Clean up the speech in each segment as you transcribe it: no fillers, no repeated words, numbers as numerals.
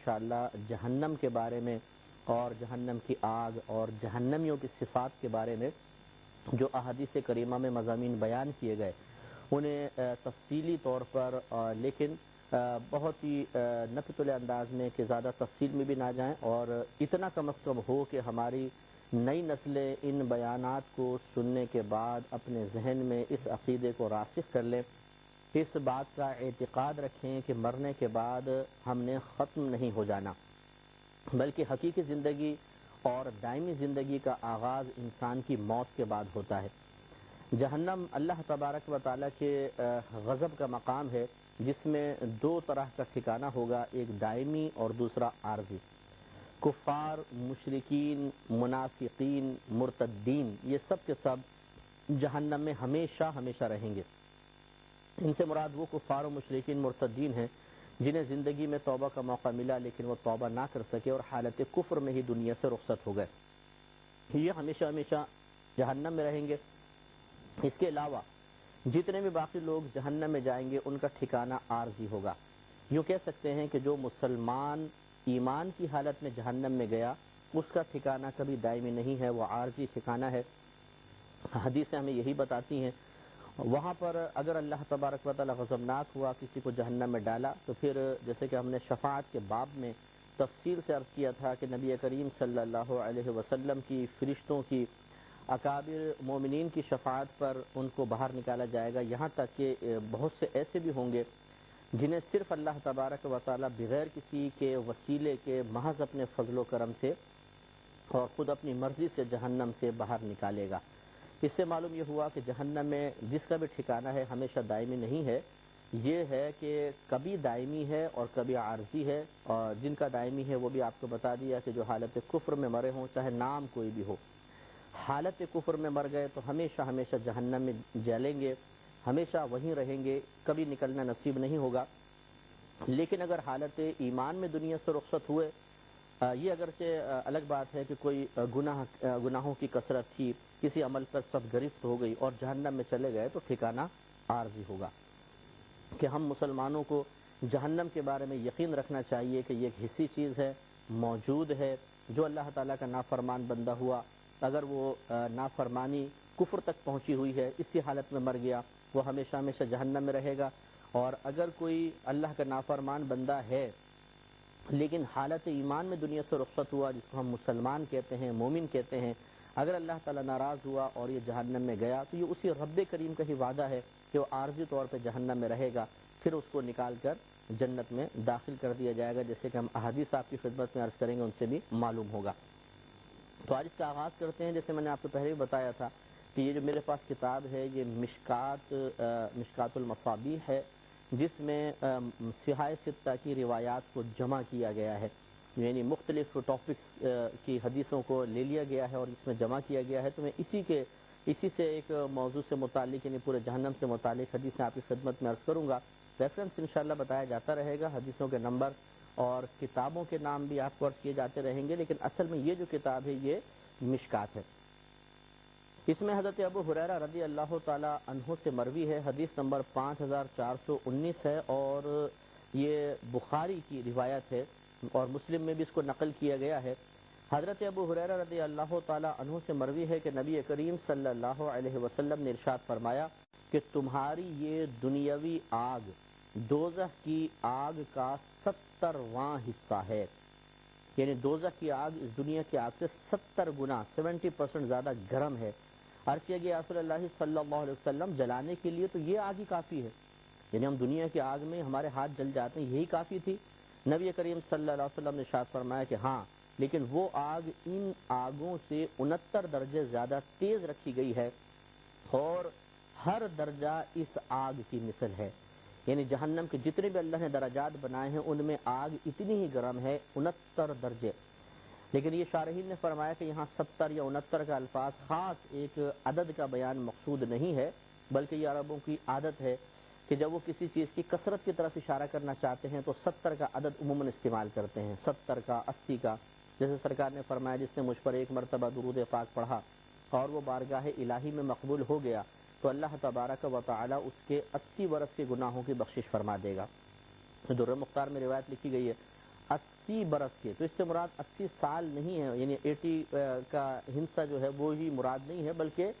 انشاءاللہ جہنم کے بارے میں اور جہنم کی آگ اور جہنمیوں کی صفات کے بارے میں جو احادیث کریمہ میں مضامین بیان کیے گئے انہیں تفصیلی طور پر لیکن بہت ہی نقطۂ انداز میں کہ زیادہ تفصیل میں بھی نہ جائیں اور اتنا کم از کم ہو کہ ہماری نئی نسلیں ان بیانات کو سننے کے بعد اپنے ذہن میں اس عقیدے کو راسخ کر لیں، اس بات کا اعتقاد رکھیں کہ مرنے کے بعد ہم نے ختم نہیں ہو جانا، بلکہ حقیقی زندگی اور دائمی زندگی کا آغاز انسان کی موت کے بعد ہوتا ہے۔ جہنم اللہ تبارک و تعالیٰ کے غضب کا مقام ہے، جس میں دو طرح کا ٹھکانہ ہوگا، ایک دائمی اور دوسرا عارضی۔ کفار، مشرکین، منافقین، مرتدین، یہ سب کے سب جہنم میں ہمیشہ ہمیشہ رہیں گے۔ ان سے مراد وہ کفار و مشرکین مرتدین ہیں جنہیں زندگی میں توبہ کا موقع ملا لیکن وہ توبہ نہ کر سکے اور حالت کفر میں ہی دنیا سے رخصت ہو گئے، یہ ہمیشہ ہمیشہ جہنم میں رہیں گے۔ اس کے علاوہ جتنے بھی باقی لوگ جہنم میں جائیں گے ان کا ٹھکانہ عارضی ہوگا۔ یوں کہہ سکتے ہیں کہ جو مسلمان ایمان کی حالت میں جہنم میں گیا اس کا ٹھکانہ کبھی دائمی نہیں ہے، وہ عارضی ٹھکانہ ہے۔ حدیثیں ہمیں یہی بتاتی ہیں۔ وہاں پر اگر اللہ تبارک و تعالیٰ غضبناک ہوا، کسی کو جہنم میں ڈالا، تو پھر جیسے کہ ہم نے شفاعت کے باب میں تفصیل سے عرض کیا تھا کہ نبی کریم صلی اللہ علیہ وسلم کی، فرشتوں کی، اکابر مومنین کی شفاعت پر ان کو باہر نکالا جائے گا، یہاں تک کہ بہت سے ایسے بھی ہوں گے جنہیں صرف اللہ تبارک و تعالیٰ بغیر کسی کے وسیلے کے محض اپنے فضل و کرم سے اور خود اپنی مرضی سے جہنم سے باہر نکالے گا۔ اس سے معلوم یہ ہوا کہ جہنم میں جس کا بھی ٹھکانہ ہے ہمیشہ دائمی نہیں ہے، یہ ہے کہ کبھی دائمی ہے اور کبھی عارضی ہے، اور جن کا دائمی ہے وہ بھی آپ کو بتا دیا کہ جو حالت کفر میں مرے ہوں، چاہے نام کوئی بھی ہو، حالت کفر میں مر گئے تو ہمیشہ ہمیشہ جہنم میں جلیں گے، ہمیشہ وہیں رہیں گے، کبھی نکلنا نصیب نہیں ہوگا۔ لیکن اگر حالت ایمان میں دنیا سے رخصت ہوئے، یہ اگرچہ الگ بات ہے کہ کوئی گناہوں کی کثرت تھی، کسی عمل پر صد گرفت ہو گئی اور جہنم میں چلے گئے تو ٹھکانہ عارضی ہوگا۔ کہ ہم مسلمانوں کو جہنم کے بارے میں یقین رکھنا چاہیے کہ یہ ایک حصی چیز ہے، موجود ہے۔ جو اللہ تعالیٰ کا نافرمان بندہ ہوا، اگر وہ نافرمانی کفر تک پہنچی ہوئی ہے، اسی حالت میں مر گیا، وہ ہمیشہ ہمیشہ جہنم میں رہے گا۔ اور اگر کوئی اللہ کا نافرمان بندہ ہے لیکن حالت ایمان میں دنیا سے رخصت ہوا، جس کو ہم مسلمان کہتے ہیں، مومن کہتے ہیں، اگر اللہ تعالیٰ ناراض ہوا اور یہ جہنم میں گیا تو یہ اسی رب کریم کا ہی وعدہ ہے کہ وہ عارضی طور پہ جہنم میں رہے گا، پھر اس کو نکال کر جنت میں داخل کر دیا جائے گا، جیسے کہ ہم احادیث آپ کی خدمت میں عرض کریں گے ان سے بھی معلوم ہوگا۔ تو آج اس کا آغاز کرتے ہیں۔ جیسے میں نے آپ کو پہلے بھی بتایا تھا کہ یہ جو میرے پاس کتاب ہے یہ مشکات المصابیح ہے، جس میں صحاح ستہ کی روایات کو جمع کیا گیا ہے، یعنی مختلف ٹاپکس کی حدیثوں کو لے لیا گیا ہے اور اس میں جمع کیا گیا ہے۔ تو میں اسی سے ایک موضوع سے متعلق یعنی پورے جہنم سے متعلق حدیثیں آپ کی خدمت میں عرض کروں گا۔ ریفرنس انشاءاللہ بتایا جاتا رہے گا، حدیثوں کے نمبر اور کتابوں کے نام بھی آپ کو عرض کیے جاتے رہیں گے، لیکن اصل میں یہ جو کتاب ہے یہ مشکات ہے۔ اس میں حضرت ابو ہریرہ رضی اللہ تعالی عنہ سے مروی ہے، حدیث نمبر 5419 ہے، اور یہ بخاری کی روایت ہے اور مسلم میں بھی اس کو نقل کیا گیا ہے۔ حضرت ابو ہریرہ رضی اللہ تعالی عنہ سے مروی ہے کہ نبی کریم صلی اللہ علیہ وسلم نے ارشاد فرمایا کہ تمہاری یہ دنیاوی آگ دوزخ کی آگ کا 70واں حصہ ہے، یعنی دوزخ کی آگ اس دنیا کی آگ سے 70 گنا 70% زیادہ گرم ہے۔ عرض کیا گیا رسول اللہ صلی اللہ علیہ وسلم جلانے کے لیے تو یہ آگ ہی کافی ہے، یعنی ہم دنیا کی آگ میں ہمارے ہاتھ جل جاتے ہیں، یہی کافی تھی؟ نبی کریم صلی اللہ علیہ وسلم نے ارشاد فرمایا کہ ہاں، لیکن وہ آگ ان آگوں سے 69 درجے زیادہ تیز رکھی گئی ہے اور ہر درجہ اس آگ کی مثل ہے، یعنی جہنم کے جتنے بھی اللہ نے درجات بنائے ہیں ان میں آگ اتنی ہی گرم ہے، 69 درجے۔ لیکن یہ شارحین نے فرمایا کہ یہاں 70 یا 69 کا الفاظ خاص ایک عدد کا بیان مقصود نہیں ہے، بلکہ یہ عربوں کی عادت ہے کہ جب وہ کسی چیز کی کثرت کی طرف اشارہ کرنا چاہتے ہیں تو 70 کا عدد عموماً استعمال کرتے ہیں، 70 کا، 80 کا۔ جیسے سرکار نے فرمایا جس نے مجھ پر ایک مرتبہ درود پاک پڑھا اور وہ بارگاہ الہی میں مقبول ہو گیا تو اللہ تبارک و تعالی اس کے 80 برس کے گناہوں کی بخشش فرما دے گا۔ در مختار میں روایت لکھی گئی ہے 80 برس کے، تو اس سے مراد 80 سال نہیں ہے، یعنی 80 کا ہنسا جو ہے وہ ہی مراد نہیں ہے، بلکہ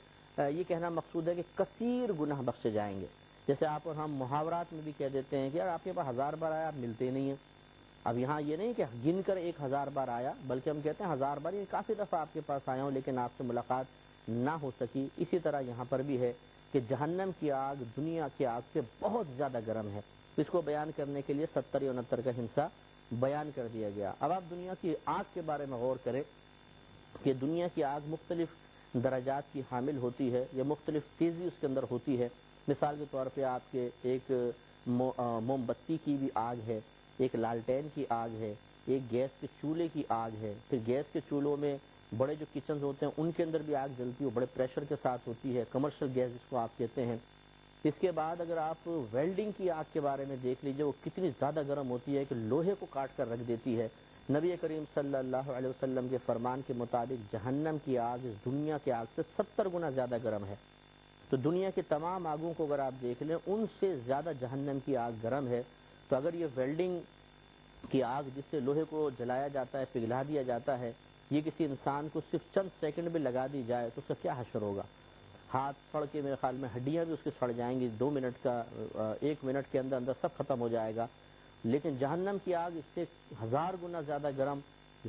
یہ کہنا مقصود ہے کہ کثیر گناہ بخشے جائیں گے۔ جیسے آپ اور ہم محاورات میں بھی کہہ دیتے ہیں کہ یار آپ کے پاس 1000 بار آیا، آپ ملتے نہیں ہیں۔ اب یہاں یہ نہیں کہ گن کر 1000 بار آیا، بلکہ ہم کہتے ہیں 1000 بار، یہ کافی دفعہ آپ کے پاس آیا ہوں لیکن آپ سے ملاقات نہ ہو سکی۔ اسی طرح یہاں پر بھی ہے کہ جہنم کی آگ دنیا کی آگ سے بہت زیادہ گرم ہے۔ اس کو بیان کرنے کے لیے 70 یا 69 کا ہنسا بیان کر دیا گیا۔ اب آپ دنیا کی آگ کے بارے میں غور کریں کہ دنیا کی آگ مختلف درجات کی حامل ہوتی ہے یا مختلف تیزی اس کے اندر ہوتی ہے۔ مثال کے طور پہ آپ کے ایک موم بتی کی بھی آگ ہے، ایک لالٹین کی آگ ہے، ایک گیس کے چولہے کی آگ ہے، پھر گیس کے چولہوں میں بڑے جو کچنز ہوتے ہیں ان کے اندر بھی آگ جلتی ہے، بڑے پریشر کے ساتھ ہوتی ہے، کمرشل گیس جس کو آپ کہتے ہیں۔ اس کے بعد اگر آپ ویلڈنگ کی آگ کے بارے میں دیکھ لیجئے، وہ کتنی زیادہ گرم ہوتی ہے کہ لوہے کو کاٹ کر رکھ دیتی ہے۔ نبی کریم صلی اللہ علیہ وسلم کے فرمان کے مطابق جہنم کی آگ اس دنیا کی آگ سے 70 گنا زیادہ گرم ہے۔ تو دنیا کی تمام آگوں کو اگر آپ دیکھ لیں ان سے زیادہ جہنم کی آگ گرم ہے۔ تو اگر یہ ویلڈنگ کی آگ جس سے لوہے کو جلایا جاتا ہے، پگھلا دیا جاتا ہے، یہ کسی انسان کو صرف چند سیکنڈ میں لگا دی جائے تو اس کا کیا حشر ہوگا؟ ہاتھ سڑ کے میرے خیال میں ہڈیاں بھی اس کے سڑ جائیں گی، 2 منٹ کا 1 منٹ کے اندر اندر سب ختم ہو جائے گا۔ لیکن جہنم کی آگ اس سے 1000 گنا زیادہ گرم،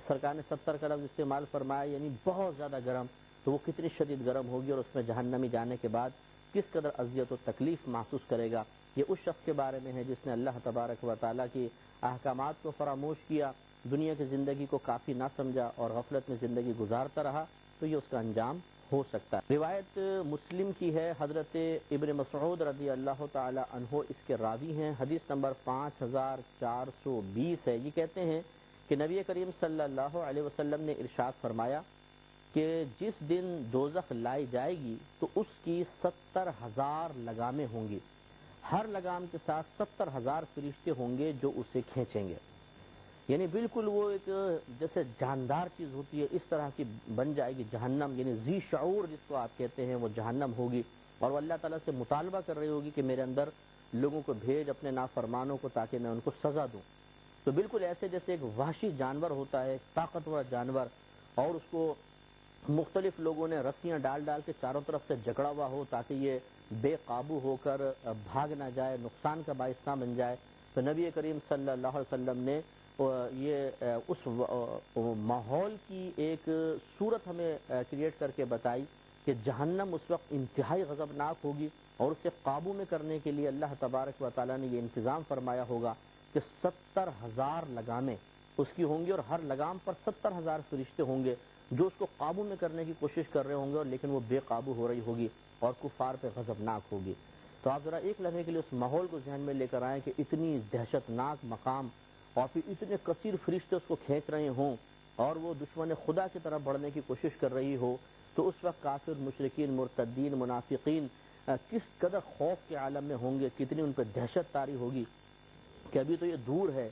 سرکار نے 70 کا لفظ استعمال فرمایا، یعنی بہت زیادہ گرم۔ تو وہ کتنی شدید گرم ہوگی اور اس میں جہنمی جانے کے بعد کس قدر اذیت و تکلیف محسوس کرے گا۔ یہ اس شخص کے بارے میں ہے جس نے اللہ تبارک و تعالیٰ کی احکامات کو فراموش کیا، دنیا کی زندگی کو کافی نہ سمجھا اور غفلت میں زندگی گزارتا رہا، تو یہ اس کا انجام ہو سکتا ہے۔ روایت مسلم کی ہے، حضرت ابن مسعود رضی اللہ تعالی عنہ اس کے راوی ہیں، حدیث نمبر 5420 ہے۔ یہ کہتے ہیں کہ نبی کریم صلی اللہ علیہ وسلم نے ارشاد فرمایا کہ جس دن دوزخ لائی جائے گی تو اس کی 70,000 لگامیں ہوں گی، ہر لگام کے ساتھ 70,000 فرشتے ہوں گے جو اسے کھینچیں گے، یعنی بالکل وہ ایک جیسے جاندار چیز ہوتی ہے اس طرح کی بن جائے گی جہنم، یعنی ذی شعور جس کو آپ کہتے ہیں وہ جہنم ہوگی، اور وہ اللہ تعالیٰ سے مطالبہ کر رہی ہوگی کہ میرے اندر لوگوں کو بھیج اپنے نافرمانوں کو تاکہ میں ان کو سزا دوں۔ تو بالکل ایسے جیسے ایک وحشی جانور ہوتا ہے، طاقتور جانور، اور اس کو مختلف لوگوں نے رسیاں ڈال ڈال کے چاروں طرف سے جکڑا ہوا ہو تاکہ یہ بے قابو ہو کر بھاگ نہ جائے، نقصان کا باعث نہ بن جائے۔ تو نبی کریم صلی اللہ علیہ وسلم نے یہ اس ماحول کی ایک صورت ہمیں کریٹ کر کے بتائی کہ جہنم اس وقت انتہائی غضبناک ہوگی، اور اسے قابو میں کرنے کے لیے اللہ تبارک و تعالیٰ نے یہ انتظام فرمایا ہوگا کہ 70,000 لگامیں اس کی ہوں گی، اور ہر لگام پر 70,000 فرشتے ہوں گے جو اس کو قابو میں کرنے کی کوشش کر رہے ہوں گے، اور لیکن وہ بے قابو ہو رہی ہوگی اور کفار پہ غضبناک ہوگی۔ تو آپ ذرا ایک لمحے کے لیے اس ماحول کو ذہن میں لے کر آئیں کہ اتنی دہشت ناک مقام اور پھر اتنے کثیر فرشتے اس کو کھینچ رہے ہوں اور وہ دشمن خدا کی طرف بڑھنے کی کوشش کر رہی ہو، تو اس وقت کافر، مشرکین، مرتدین، منافقین کس قدر خوف کے عالم میں ہوں گے، کتنی ان پہ دہشت طاری ہوگی کہ ابھی تو یہ دور ہے،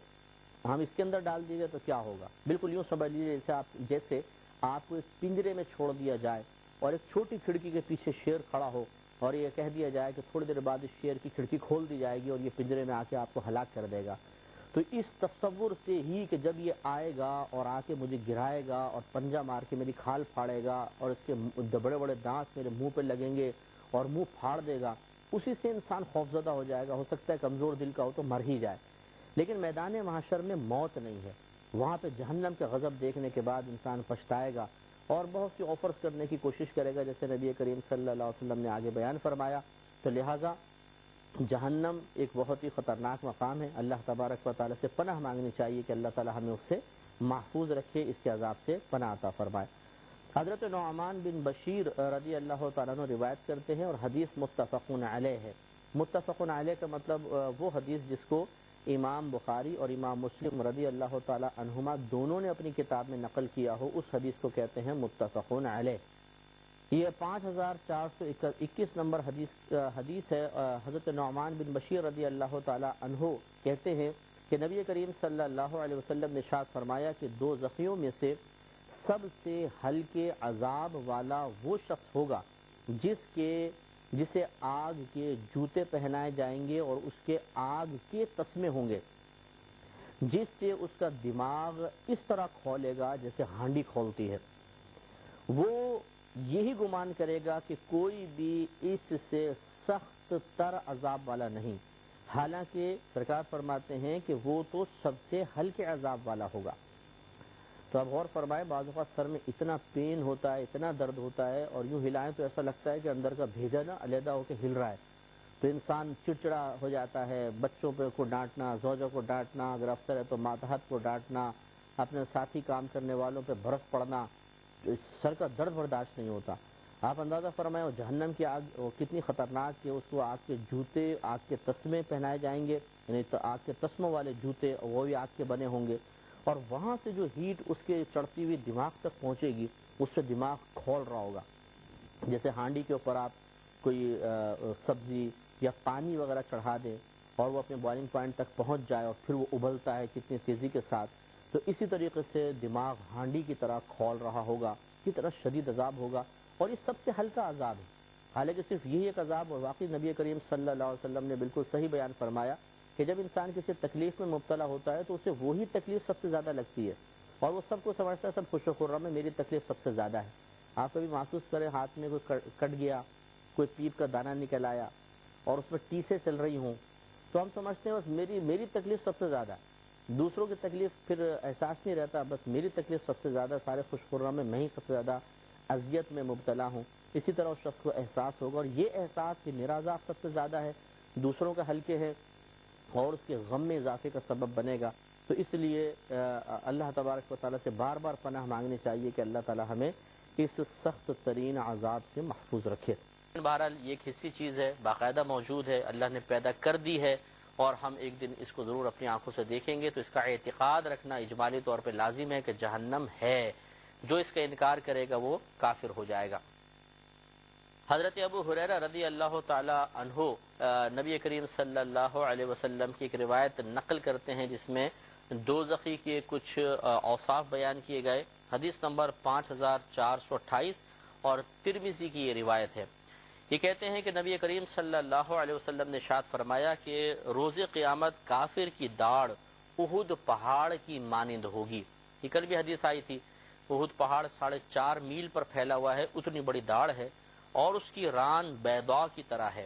ہم اس کے اندر ڈال دیے گئے تو کیا ہوگا۔ بالکل یوں سمجھ لیجیے جیسے آپ کو ایک پنجرے میں چھوڑ دیا جائے اور ایک چھوٹی کھڑکی کے پیچھے شیر کھڑا ہو، اور یہ کہہ دیا جائے کہ تھوڑی دیر بعد اس شیر کی کھڑکی کھول دی جائے گی اور یہ پنجرے میں آ کے آپ کو ہلاک کر دے گا۔ تو اس تصور سے ہی کہ جب یہ آئے گا اور آ کے مجھے گرائے گا اور پنجہ مار کے میری کھال پھاڑے گا اور اس کے بڑے بڑے دانت میرے منہ پہ لگیں گے اور منہ پھاڑ دے گا، اسی سے انسان خوفزدہ ہو جائے گا، ہو سکتا ہے کمزور دل کا ہو تو مر ہی جائے۔ لیکن میدان محشر میں موت نہیں ہے، وہاں پہ جہنم کے غضب دیکھنے کے بعد انسان پچھتائے گا اور بہت سی آفرز کرنے کی کوشش کرے گا، جیسے نبی کریم صلی اللہ علیہ وسلم نے آگے بیان فرمایا۔ تو لہٰذا جہنم ایک بہت ہی خطرناک مقام ہے، اللہ تبارک و تعالیٰ سے پناہ مانگنی چاہیے کہ اللہ تعالیٰ ہمیں اس سے محفوظ رکھے، اس کے عذاب سے پناہ عطا فرمائے۔ حضرت نعمان بن بشیر رضی اللہ تعالیٰ عنہ روایت کرتے ہیں اور حدیث متفق علیہ ہے۔ متفق علیہ کا مطلب وہ حدیث جس کو امام بخاری اور امام مسلم رضی اللہ تعالیٰ عنہما دونوں نے اپنی کتاب میں نقل کیا ہو، اس حدیث کو کہتے ہیں متفق علیہ۔ یہ 5421 نمبر حدیث ہے۔ حضرت نعمان بن بشیر رضی اللہ تعالیٰ عنہ کہتے ہیں کہ نبی کریم صلی اللہ علیہ وسلم نے ارشاد فرمایا کہ دوزخیوں میں سے سب سے ہلکے عذاب والا وہ شخص ہوگا جسے آگ کے جوتے پہنائے جائیں گے اور اس کے آگ کے تسمے ہوں گے۔ جس سے اس کا دماغ اس طرح کھولے گا جیسے ہانڈی کھولتی ہے۔ وہ یہی گمان کرے گا کہ کوئی بھی اس سے سخت تر عذاب والا نہیں، حالانکہ سرکار فرماتے ہیں کہ وہ تو سب سے ہلکے عذاب والا ہوگا۔ تو آپ غور فرمائیں، بعض اوقات سر میں اتنا پین ہوتا ہے، اتنا درد ہوتا ہے، اور یوں ہلائیں تو ایسا لگتا ہے کہ اندر کا بھیجا نا علیحدہ ہو کے ہل رہا ہے، تو انسان چڑچڑا ہو جاتا ہے۔ بچوں پہ کو ڈانٹنا، زوجہ کو ڈانٹنا، اگر افسر ہے تو ماتحت کو ڈانٹنا، اپنے ساتھی کام کرنے والوں پہ برس پڑنا، سر کا درد برداشت نہیں ہوتا۔ آپ اندازہ فرمائیں وہ جہنم کی آگ کتنی خطرناک کہ اس کو آگ کے جوتے، آگ کے تسمے پہنائے جائیں گے، یعنی آگ کے تسموں والے جوتے، وہ بھی آگ کے بنے ہوں گے، اور وہاں سے جو ہیٹ اس کے چڑھتی ہوئی دماغ تک پہنچے گی، اس سے دماغ کھول رہا ہوگا۔ جیسے ہانڈی کے اوپر آپ کوئی سبزی یا پانی وغیرہ چڑھا دیں اور وہ اپنے بوائلنگ پوائنٹ تک پہنچ جائے اور پھر وہ ابلتا ہے کتنی تیزی کے ساتھ، تو اسی طریقے سے دماغ ہانڈی کی طرح کھول رہا ہوگا، کی طرح شدید عذاب ہوگا، اور یہ سب سے ہلکا عذاب ہے۔ حالانکہ صرف یہی ایک عذاب، اور واقعی نبی کریم صلی اللہ علیہ وسلم نے بالکل صحیح بیان فرمایا کہ جب انسان کسی تکلیف میں مبتلا ہوتا ہے تو اسے وہی تکلیف سب سے زیادہ لگتی ہے، اور وہ سب کو سمجھتا ہے سب خوش و خرم ہے، میری تکلیف سب سے زیادہ ہے۔ آپ کبھی محسوس کریں ہاتھ میں کوئی کٹ گیا، کوئی پیپ کا دانہ نکل آیا اور اس میں ٹیسیں چل رہی ہوں، تو ہم سمجھتے ہیں بس میری تکلیف سب سے زیادہ ہے، دوسروں کی تکلیف پھر احساس نہیں رہتا، بس میری تکلیف سب سے زیادہ، سارے خوش خرم میں ہی سب سے زیادہ اذیت میں مبتلا ہوں۔ اسی طرح اس شخص کو احساس ہوگا، اور یہ احساس کہ میرا عذاب سب سے زیادہ ہے، دوسروں کا ہلکے ہے، اور اس کے غم میں اضافے کا سبب بنے گا۔ تو اس لیے اللہ تبارک و تعالیٰ سے بار بار پناہ مانگنی چاہیے کہ اللہ تعالیٰ ہمیں اس سخت ترین عذاب سے محفوظ رکھے۔ بہرحال یہ ایک حصی چیز ہے، باقاعدہ موجود ہے، اللہ نے پیدا کر دی ہے، اور ہم ایک دن اس کو ضرور اپنی آنکھوں سے دیکھیں گے، تو اس کا اعتقاد رکھنا اجمالی طور پہ لازم ہے کہ جہنم ہے، جو اس کا انکار کرے گا وہ کافر ہو جائے گا۔ حضرت ابو ہریرہ رضی اللہ تعالی عنہ نبی کریم صلی اللہ علیہ وسلم کی ایک روایت نقل کرتے ہیں جس میں دوزخی کے کچھ اوصاف بیان کیے گئے۔ حدیث نمبر 5428 اور ترمذی کی یہ روایت ہے۔ یہ کہتے ہیں کہ نبی کریم صلی اللہ علیہ وسلم نے ارشاد فرمایا کہ روز قیامت کافر کی داڑھ احد پہاڑ کی مانند ہوگی۔ یہ کل بھی حدیث آئی تھی، احد پہاڑ 4.5 میل پر پھیلا ہوا ہے، اتنی بڑی داڑھ ہے، اور اس کی ران بیضاء کی طرح ہے۔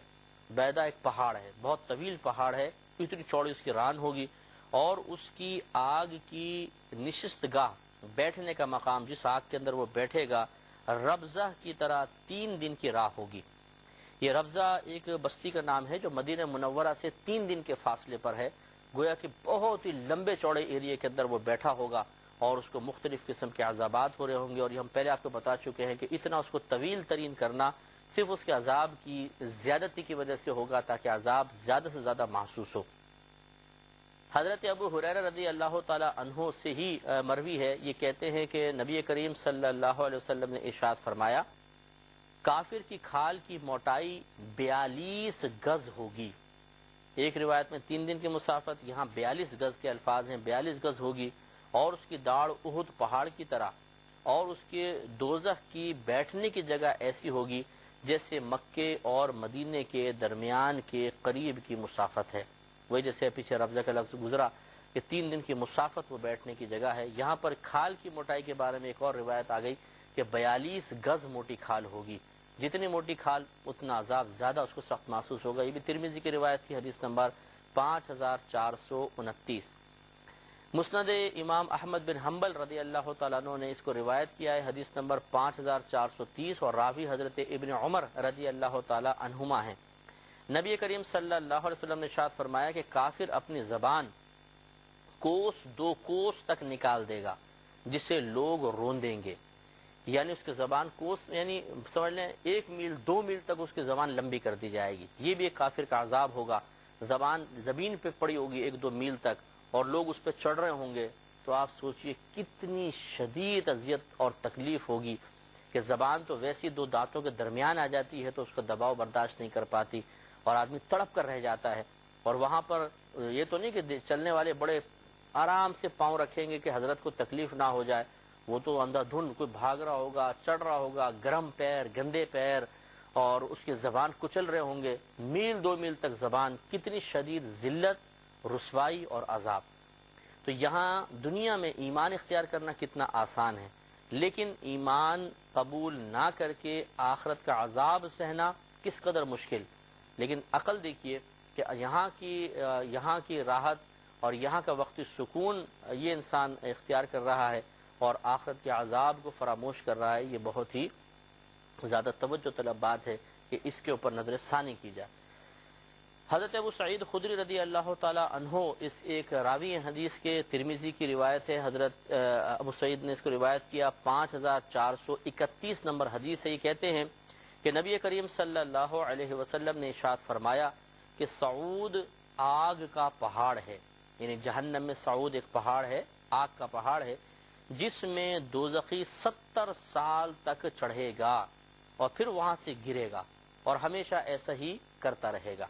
بیضاء ایک پہاڑ ہے، بہت طویل پہاڑ ہے، اتنی چوڑی اس کی ران ہوگی، اور اس کی آگ کی نشست گاہ، بیٹھنے کا مقام، جس آگ کے اندر وہ بیٹھے گا، ربضہ کی طرح 3 دن کی راہ ہوگی۔ یہ ربضہ ایک بستی کا نام ہے جو مدینہ منورہ سے 3 دن کے فاصلے پر ہے، گویا کہ بہت ہی لمبے چوڑے ایریے کے اندر وہ بیٹھا ہوگا، اور اس کو مختلف قسم کے عذابات ہو رہے ہوں گے، اور یہ ہم پہلے آپ کو بتا چکے ہیں کہ اتنا اس کو طویل ترین کرنا صرف اس کے عذاب کی زیادتی کی وجہ سے ہوگا، تاکہ عذاب زیادہ سے زیادہ محسوس ہو۔ حضرت ابو ہریرہ رضی اللہ تعالی عنہ سے ہی مروی ہے، یہ کہتے ہیں کہ نبی کریم صلی اللہ علیہ وسلم نے ارشاد فرمایا، کافر کی کھال کی موٹائی 42 گز ہوگی۔ ایک روایت میں 3 دن کی مسافت، یہاں 42 گز کے الفاظ ہیں، 42 گز ہوگی، اور اس کی داڑھ احد پہاڑ کی طرح، اور اس کے دوزخ کی بیٹھنے کی جگہ ایسی ہوگی جیسے مکے اور مدینے کے درمیان کے قریب کی مسافت ہے۔ وہی جیسے پیچھے ربضہ کا لفظ گزرا کہ 3 دن کی مسافت وہ بیٹھنے کی جگہ ہے، یہاں پر کھال کی موٹائی کے بارے میں ایک اور روایت آ گئی کہ 42 گز موٹی کھال ہوگی۔ جتنی موٹی کھال اتنا عذاب زیادہ اس کو سخت محسوس ہوگا۔ یہ بھی ترمذی کی روایت تھی، حدیث نمبر 5429۔ مسند امام احمد بن حنبل رضی اللہ تعالیٰ عنہ نے اس کو روایت کیا ہے، حدیث نمبر 5430، اور راوی حضرت ابن عمر رضی اللہ تعالیٰ عنہما ہیں۔ نبی کریم صلی اللہ علیہ وسلم نے ارشاد فرمایا کہ کافر اپنی زبان 2 کوس تک نکال دے گا، جسے لوگ روندیں گے، یعنی اس کی زبان کوس، یعنی سمجھ لیں 1 میل 2 میل تک اس کی زبان لمبی کر دی جائے گی۔ یہ بھی ایک کافر کا عذاب ہوگا، زبان زمین پہ پڑی ہوگی 1-2 میل تک، اور لوگ اس پہ چڑھ رہے ہوں گے، تو آپ سوچئے کتنی شدید اذیت اور تکلیف ہوگی کہ زبان تو ویسی 2 دانتوں کے درمیان آ جاتی ہے تو اس کا دباؤ برداشت نہیں کر پاتی، اور آدمی تڑپ کر رہ جاتا ہے۔ اور وہاں پر یہ تو نہیں کہ چلنے والے بڑے آرام سے پاؤں رکھیں گے کہ حضرت کو تکلیف نہ ہو جائے، وہ تو اندھا دھند کوئی بھاگ رہا ہوگا، چڑھ رہا ہوگا، گرم پیر، گندے پیر، اور اس کی زبان کچل رہے ہوں گے، میل 2 میل تک زبان، کتنی شدید ذلت، رسوائی اور عذاب۔ تو یہاں دنیا میں ایمان اختیار کرنا کتنا آسان ہے، لیکن ایمان قبول نہ کر کے آخرت کا عذاب سہنا کس قدر مشکل۔ لیکن عقل دیکھیے کہ یہاں کی راحت اور یہاں کا وقتی سکون یہ انسان اختیار کر رہا ہے اور آخرت کے عذاب کو فراموش کر رہا ہے، یہ بہت ہی زیادہ توجہ طلب بات ہے کہ اس کے اوپر نظر ثانی کی جائے۔ حضرت ابو سعید خدری رضی اللہ تعالی عنہ اس ایک راوی حدیث کے، ترمذی کی روایت ہے، حضرت ابو سعید نے اس کو روایت کیا، 5431 نمبر حدیث ہے۔ یہ کہتے ہیں کہ نبی کریم صلی اللہ علیہ وسلم نے ارشاد فرمایا کہ سعود آگ کا پہاڑ ہے، یعنی جہنم میں سعود ایک پہاڑ ہے، آگ کا پہاڑ ہے، جس میں دوزخی 70 سال تک چڑھے گا اور پھر وہاں سے گرے گا اور ہمیشہ ایسا ہی کرتا رہے گا۔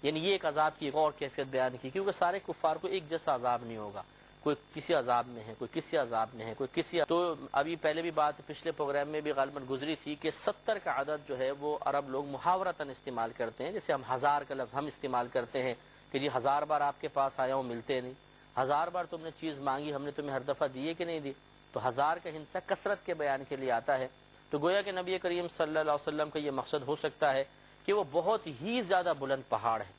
یعنی یہ ایک عذاب کی ایک اور کیفیت بیان کی، کیونکہ سارے کفار کو ایک جیسا عذاب نہیں ہوگا، کوئی کسی عذاب میں ہے، کوئی کسی عذاب میں ہے، کوئی کسی۔ تو ابھی پہلے بھی بات پچھلے پروگرام میں بھی غالباً گزری تھی کہ 70 کا عدد جو ہے وہ عرب لوگ محاورتاً استعمال کرتے ہیں، جیسے ہم 1000 کا لفظ ہم استعمال کرتے ہیں کہ جی 1000 بار آپ کے پاس آیا ہوں ملتے نہیں، 1000 بار تم نے چیز مانگی ہم نے تمہیں ہر دفعہ دی ہے کہ نہیں دی۔ تو 1000 کا ہندسہ کثرت کے بیان کے لیے آتا ہے۔ تو گویا کہ نبی کریم صلی اللہ علیہ وسلم کا یہ مقصد ہو سکتا ہے کہ وہ بہت ہی زیادہ بلند پہاڑ ہے،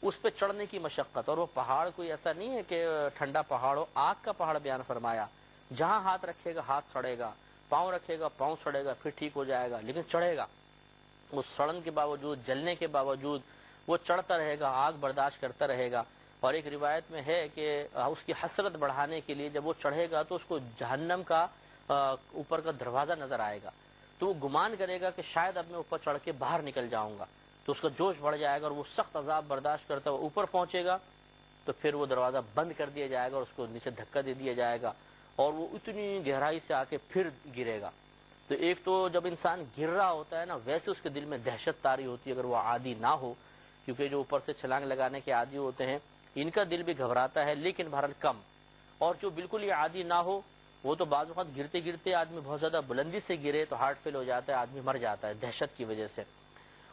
اس پہ چڑھنے کی مشقت، اور وہ پہاڑ کوئی ایسا نہیں ہے کہ ٹھنڈا پہاڑ ہو، آگ کا پہاڑ بیان فرمایا، جہاں ہاتھ رکھے گا ہاتھ سڑے گا، پاؤں رکھے گا پاؤں سڑے گا، پھر ٹھیک ہو جائے گا، لیکن چڑھے گا۔ اس سڑن کے باوجود، جلنے کے باوجود وہ چڑھتا رہے گا، آگ برداشت کرتا رہے گا۔ اور ایک روایت میں ہے کہ اس کی حسرت بڑھانے کے لیے جب وہ چڑھے گا تو اس کو جہنم کا اوپر کا دروازہ نظر آئے گا، تو وہ گمان کرے گا کہ شاید اب میں اوپر چڑھ کے باہر نکل جاؤں گا، تو اس کا جوش بڑھ جائے گا اور وہ سخت عذاب برداشت کرتا ہوا اوپر پہنچے گا، تو پھر وہ دروازہ بند کر دیا جائے گا اور اس کو نیچے دھکا دے دیا جائے گا اور وہ اتنی گہرائی سے آ کے پھر گرے گا۔ تو ایک تو جب انسان گر رہا ہوتا ہے نا، ویسے اس کے دل میں دہشت طاری ہوتی ہے اگر وہ عادی نہ ہو، کیونکہ جو اوپر سے چھلانگ لگانے کے عادی ہوتے ہیں ان کا دل بھی گھبراتا ہے، لیکن بہرحال کم۔ اور جو بالکل یہ عادی نہ ہو وہ تو بعض اوقات گرتے گرتے آدمی بہت زیادہ بلندی سے گرے تو ہارٹ فیل ہو جاتا ہے، آدمی مر جاتا ہے دہشت کی وجہ سے،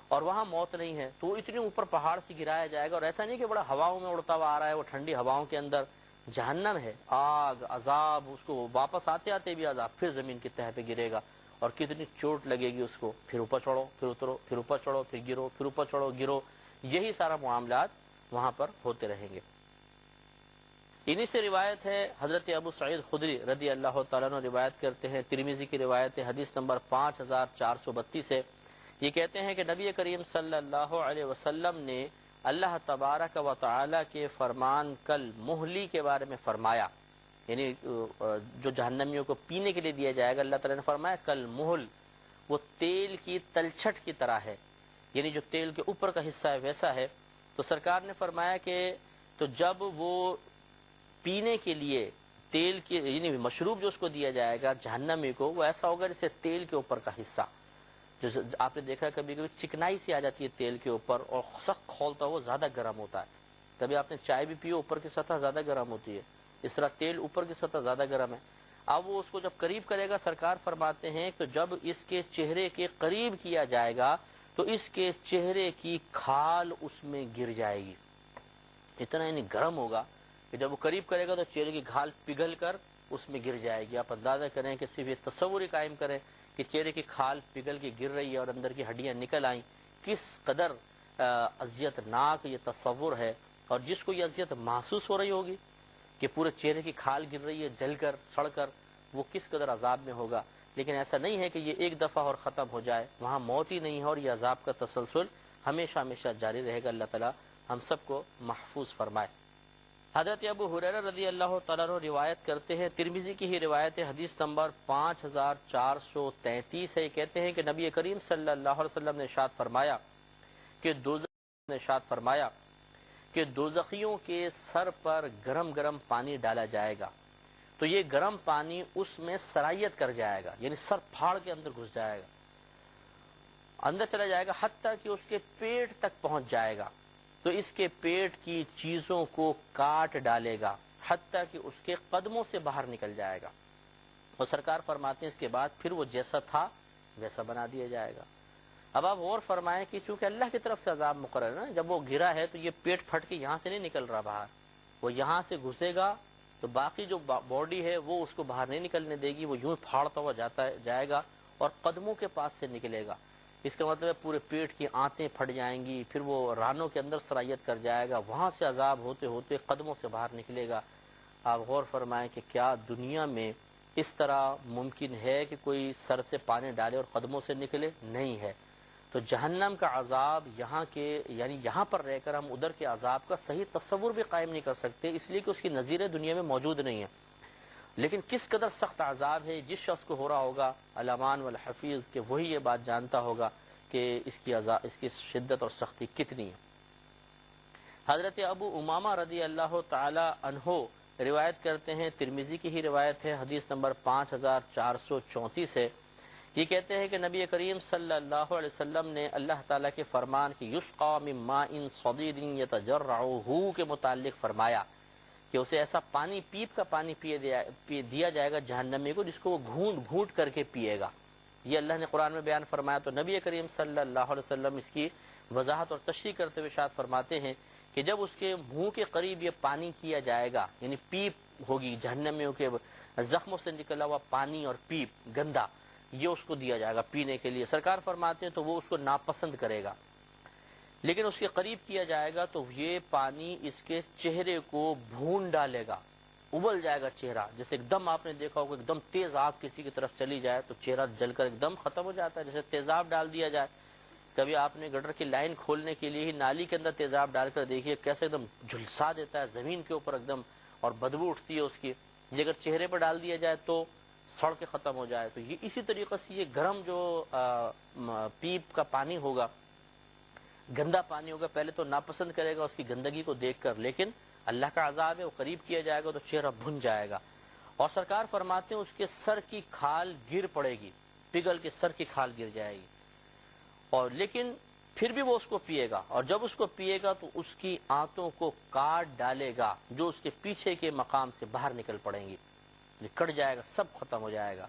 اور وہاں موت نہیں ہے تو اتنے اوپر پہاڑ سے گرایا جائے گا۔ اور ایسا نہیں کہ بڑا ہواؤں میں اڑتا ہوا آ رہا ہے، وہ ٹھنڈی ہواؤں کے اندر جہنم ہے، آگ عذاب، اس کو واپس آتے آتے بھی عذاب، پھر زمین کی تہہ پہ گرے گا اور کتنی چوٹ لگے گی اس کو، پھر اوپر چڑھو پھر اترو، پھر اوپر چڑھو پھر گرو، پھر اوپر چڑھو گرو، یہی سارا معاملات وہاں پر ہوتے رہیں گے۔ انہی سے روایت ہے، حضرت ابو سعید خدری رضی اللہ تعالیٰ عنہ روایت کرتے ہیں، ترمذی کی روایت ہے، حدیث نمبر 5432 ہے۔ یہ کہتے ہیں کہ نبی کریم صلی اللہ علیہ وسلم نے اللہ تبارک و تعالی کے فرمان کل مہلی کے بارے میں فرمایا، یعنی جو جہنمیوں کو پینے کے لیے دیا جائے گا، اللہ تعالیٰ نے فرمایا کل مہل، وہ تیل کی تلچھٹ کی طرح ہے، یعنی جو تیل کے اوپر کا حصہ ہے ویسا ہے۔ تو سرکار نے فرمایا کہ تو جب وہ پینے کے لیے تیل کی، یعنی مشروب جو اس کو دیا جائے گا جہنمی کو، وہ ایسا ہوگا جیسے تیل کے اوپر کا حصہ، جو آپ نے دیکھا کبھی کبھی چکنائی سی آ جاتی ہے تیل کے اوپر اور سخت کھولتا ہوا زیادہ گرم ہوتا ہے، کبھی آپ نے چائے بھی پی اوپر کی سطح زیادہ گرم ہوتی ہے، اس طرح تیل اوپر کی سطح زیادہ گرم ہے۔ اب وہ اس کو جب قریب کرے گا، سرکار فرماتے ہیں تو جب اس کے چہرے کے قریب کیا جائے گا تو اس کے چہرے کی کھال اس میں گر جائے گی، اتنا یعنی گرم ہوگا کہ جب وہ قریب کرے گا تو چہرے کی کھال پگھل کر اس میں گر جائے گی۔ آپ اندازہ کریں کہ صرف یہ تصور ہی قائم کریں کہ چہرے کی کھال پگھل کے گر رہی ہے اور اندر کی ہڈیاں نکل آئیں، کس قدر اذیت ناک یہ تصور ہے۔ اور جس کو یہ اذیت محسوس ہو رہی ہوگی کہ پورے چہرے کی کھال گر رہی ہے جل کر سڑ کر، وہ کس قدر عذاب میں ہوگا۔ لیکن ایسا نہیں ہے کہ یہ ایک دفعہ اور ختم ہو جائے، وہاں موت ہی نہیں ہے اور یہ عذاب کا تسلسل ہمیشہ ہمیشہ جاری رہے گا۔ اللہ تعالی ہم سب کو محفوظ فرمائے۔ حضرت ابو ہریرہ رضی اللہ تعالیٰ عنہ روایت کرتے ہیں، ترمذی کی ہی روایت ہے، حدیث نمبر 5433 ہے۔ یہ کہتے ہیں کہ نبی کریم صلی اللہ علیہ وسلم نے ارشاد فرمایا کہ دوزخیوں کے سر پر گرم گرم پانی ڈالا جائے گا تو یہ گرم پانی اس میں سرایت کر جائے گا، یعنی سر پھاڑ کے اندر گھس جائے گا، اندر چلا جائے گا، حتیٰ کہ اس کے پیٹ تک پہنچ جائے گا تو اس کے پیٹ کی چیزوں کو کاٹ ڈالے گا، حتیٰ کہ اس کے قدموں سے باہر نکل جائے گا۔ اور سرکار فرماتے ہیں اس کے بعد پھر وہ جیسا تھا ویسا بنا دیا جائے گا۔ اب آپ غور فرمائیں کہ چونکہ اللہ کی طرف سے عذاب مقرر ہے نا، جب وہ گرا ہے تو یہ پیٹ پھٹ کے یہاں سے نہیں نکل رہا باہر، وہ یہاں سے گھسے گا تو باقی جو باڈی ہے وہ اس کو باہر نہیں نکلنے دے گی، وہ یوں پھاڑتا ہوا جائے گا اور قدموں کے پاس سے نکلے گا۔ اس کا مطلب ہے پورے پیٹ کی آنتیں پھٹ جائیں گی، پھر وہ رانوں کے اندر سرایت کر جائے گا، وہاں سے عذاب ہوتے ہوتے قدموں سے باہر نکلے گا۔ آپ غور فرمائیں کہ کیا دنیا میں اس طرح ممکن ہے کہ کوئی سر سے پانی ڈالے اور قدموں سے نکلے؟ نہیں ہے۔ تو جہنم کا عذاب یہاں کے یعنی یہاں پر رہ کر ہم ادھر کے عذاب کا صحیح تصور بھی قائم نہیں کر سکتے، اس لیے کہ اس کی نظیریں دنیا میں موجود نہیں ہیں۔ لیکن کس قدر سخت عذاب ہے، جس شخص کو ہو رہا ہوگا الامان والحفیظ، کہ وہی یہ بات جانتا ہوگا کہ اس کی شدت اور سختی کتنی ہے۔ حضرت ابو امامہ رضی اللہ تعالی عنہ روایت کرتے ہیں، ترمذی کی ہی روایت ہے، حدیث نمبر 5434 ہے۔ یہ کہتے ہیں کہ نبی کریم صلی اللہ علیہ وسلم نے اللہ تعالیٰ کے فرمان کی یسقا من ماء صدید یتجرعہ کے متعلق فرمایا کہ اسے ایسا پانی، پیپ کا پانی دیا جائے گا جہنمی کو، جس کو وہ گھونٹ گھونٹ کر کے پیے گا۔ یہ اللہ نے قرآن میں بیان فرمایا۔ تو نبی کریم صلی اللہ علیہ وسلم اس کی وضاحت اور تشریح کرتے ہوئے ارشاد فرماتے ہیں کہ جب اس کے منہ کے قریب یہ پانی کیا جائے گا، یعنی پیپ ہوگی، جہنمیوں کے زخموں سے نکلا ہوا پانی اور پیپ گندا، یہ اس کو دیا جائے گا پینے کے لیے۔ سرکار فرماتے ہیں تو وہ اس کو ناپسند کرے گا، لیکن اس کے قریب کیا جائے گا تو یہ پانی اس کے چہرے کو بھون ڈالے گا، ابل جائے گا چہرہ، جیسے ایک دم آپ نے دیکھا ہوگا ایک دم تیز آگ کسی کی طرف چلی جائے تو چہرہ جل کر ایک دم ختم ہو جاتا ہے، جیسے تیزاب ڈال دیا جائے۔ کبھی آپ نے گٹر کی لائن کھولنے کے لیے ہی نالی کے اندر تیزاب ڈال کر دیکھیے کیسے ایک دم جھلسا دیتا ہے زمین کے اوپر ایک دم، اور بدبو اٹھتی ہے اس کی۔ یہ اگر چہرے پر ڈال دیا جائے تو سڑ کے ختم ہو جائے۔ تو یہ اسی طریقے سے یہ گرم جو پیپ کا پانی ہوگا، گندا پانی ہوگا، پہلے تو ناپسند کرے گا اس کی گندگی کو دیکھ کر، لیکن اللہ کا عذاب ہے، وہ قریب کیا جائے گا تو چہرہ بھن جائے گا۔ اور سرکار فرماتے ہیں اس کے سر کی کھال گر پڑے گی، پگھل کے سر کی کھال گر جائے گی، اور لیکن پھر بھی وہ اس کو پیے گا، اور جب اس کو پیے گا تو اس کی آنتوں کو کاٹ ڈالے گا، جو اس کے پیچھے کے مقام سے باہر نکل پڑیں گی، کٹ جائے گا، سب ختم ہو جائے گا۔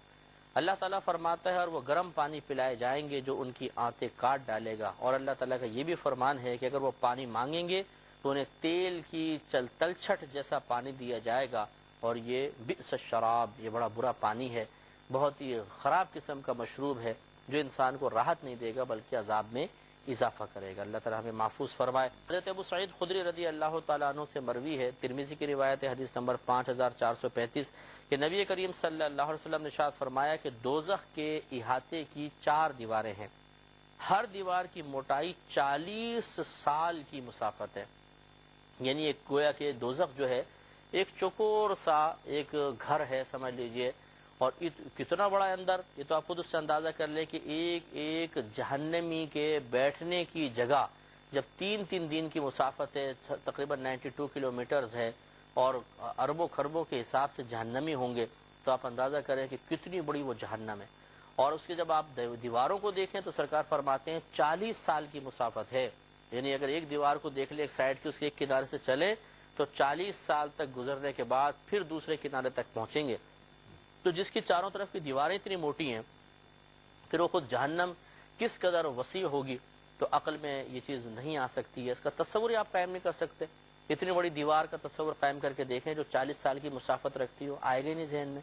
اللہ تعالیٰ فرماتا ہے اور وہ گرم پانی پلائے جائیں گے جو ان کی آنتیں کاٹ ڈالے گا۔ اور اللہ تعالیٰ کا یہ بھی فرمان ہے کہ اگر وہ پانی مانگیں گے تو انہیں تیل کی تلچھٹ جیسا پانی دیا جائے گا، اور یہ بئس الشراب، یہ بڑا برا پانی ہے، بہت ہی خراب قسم کا مشروب ہے، جو انسان کو راحت نہیں دے گا بلکہ عذاب میں اضافہ کرے گا۔ اللہ تعالیٰ ہمیں محفوظ فرمائے۔ حضرت ابو سعید خدری رضی اللہ تعالیٰ عنہ سے مروی ہے، ترمذی کی روایت ہے، حدیث نمبر 5435، کہ نبی کریم صلی اللہ علیہ وسلم نے ارشاد فرمایا کہ دوزخ کے احاطے کی 4 دیواریں ہیں، ہر دیوار کی موٹائی 40 سال کی مسافت ہے۔ یعنی ایک گویا کہ دوزخ جو ہے ایک چوکور سا ایک گھر ہے سمجھ لیجئے، اور کتنا بڑا ہے اندر، یہ تو آپ خود اس سے اندازہ کر لیں کہ ایک ایک جہنمی کے بیٹھنے کی جگہ جب 3 دن کی مسافت ہے، تقریباً 92 کلومیٹرز ہے، اور اربوں خربوں کے حساب سے جہنمی ہوں گے، تو آپ اندازہ کریں کہ کتنی بڑی وہ جہنم ہے۔ اور اس کے جب آپ دیواروں کو دیکھیں تو سرکار فرماتے ہیں 40 سال کی مسافت ہے، یعنی اگر ایک دیوار کو دیکھ لیں ایک سائڈ کی، اس کے ایک کنارے سے چلیں تو 40 سال تک گزرنے کے بعد پھر دوسرے کنارے تک پہنچیں گے۔ تو جس کی چاروں طرف کی دیواریں اتنی موٹی ہیں، پھر وہ خود جہنم کس قدر وسیع ہوگی، تو عقل میں یہ چیز نہیں آ سکتی ہے، اس کا تصور ہی آپ قائم نہیں کر سکتے۔ اتنی بڑی دیوار کا تصور قائم کر کے دیکھیں جو 40 سال کی مسافت رکھتی ہو، آئے گا ہی نہیں ذہن میں،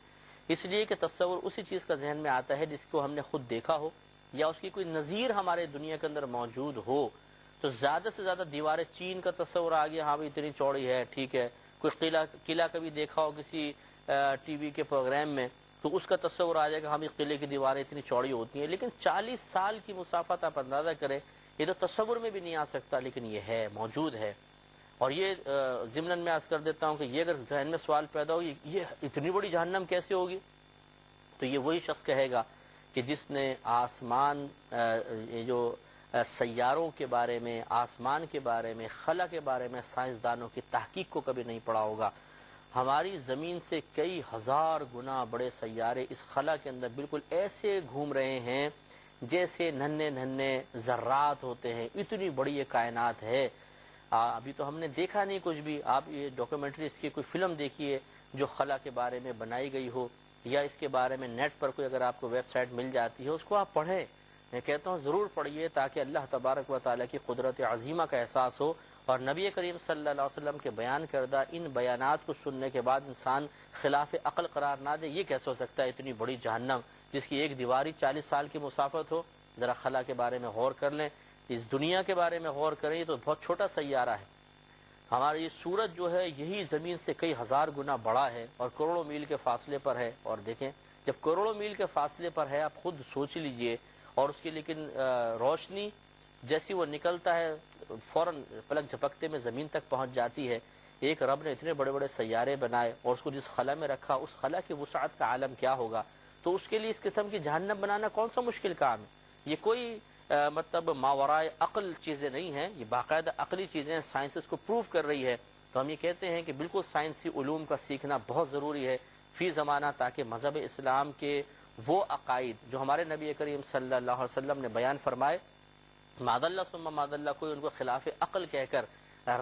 اس لیے کہ تصور اسی چیز کا ذہن میں آتا ہے جس کو ہم نے خود دیکھا ہو، یا اس کی کوئی نظیر ہمارے دنیا کے اندر موجود ہو۔ تو زیادہ سے زیادہ دیواریں، چین کا تصور آ گیا، ہاں بھی اتنی چوڑی ہے، ٹھیک ہے، کوئی قلعہ کبھی دیکھا ہو کسی ٹی وی کے پروگرام میں تو اس کا تصور آ جائے گا، ہم اس قلعے کی دیواریں اتنی چوڑی ہوتی ہیں، لیکن 40 سال کی مسافت آپ اندازہ کریں، یہ تو تصور میں بھی نہیں آ سکتا، لیکن یہ ہے، موجود ہے۔ اور یہ ضمن میں عرض کر دیتا ہوں کہ یہ اگر ذہن میں سوال پیدا ہو یہ اتنی بڑی جہنم کیسے ہوگی، تو یہ وہی شخص کہے گا کہ جس نے آسمان، یہ جو سیاروں کے بارے میں، آسمان کے بارے میں، خلا کے بارے میں سائنسدانوں کی تحقیق کو کبھی نہیں پڑھا ہوگا۔ ہماری زمین سے کئی ہزار گنا بڑے سیارے اس خلا کے اندر بالکل ایسے گھوم رہے ہیں جیسے ننھے ذرات ہوتے ہیں، اتنی بڑی یہ کائنات ہے۔ ابھی تو ہم نے دیکھا نہیں کچھ بھی، آپ یہ ڈاکیومنٹری اس کی کوئی فلم دیکھیے جو خلا کے بارے میں بنائی گئی ہو، یا اس کے بارے میں نیٹ پر کوئی اگر آپ کو ویب سائٹ مل جاتی ہے اس کو آپ پڑھیں، میں کہتا ہوں ضرور پڑھیے، تاکہ اللہ تبارک و تعالیٰ کی قدرت عظیمہ کا احساس ہو، اور نبی کریم صلی اللہ علیہ وسلم کے بیان کردہ ان بیانات کو سننے کے بعد انسان خلاف عقل قرار نہ دے، یہ کیسے ہو سکتا ہے؟ اتنی بڑی جہنم جس کی ایک دیواری 40 سال کی مسافت ہو۔ ذرا خلا کے بارے میں غور کر لیں، اس دنیا کے بارے میں غور کریں، یہ تو بہت چھوٹا سیارہ ہے۔ ہماری یہ سورج جو ہے یہی زمین سے کئی ہزار گنا بڑا ہے اور کروڑوں میل کے فاصلے پر ہے۔ اور دیکھیں جب کروڑوں میل کے فاصلے پر ہے، آپ خود سوچ لیجئے، اور اس کی لیکن روشنی جیسی وہ نکلتا ہے فوراً پلک جھپکتے میں زمین تک پہنچ جاتی ہے۔ ایک رب نے اتنے بڑے بڑے سیارے بنائے اور اس کو جس خلا میں رکھا، اس خلا کی وسعت کا عالم کیا ہوگا؟ تو اس کے لیے اس قسم کی جہنم بنانا کون سا مشکل کام ہے؟ یہ کوئی مطلب ماورائے عقل چیزیں نہیں ہیں، یہ باقاعدہ عقلی چیزیں ہیں، سائنس اس کو پروف کر رہی ہے۔ تو ہم یہ کہتے ہیں کہ بالکل سائنسی علوم کا سیکھنا بہت ضروری ہے فی زمانہ، تاکہ مذہب اسلام کے وہ عقائد جو ہمارے نبی کریم صلی اللہ علیہ وسلم نے بیان فرمائے، معاذ اللہ ثم معاذ اللہ کوئی ان کو خلاف عقل کہہ کر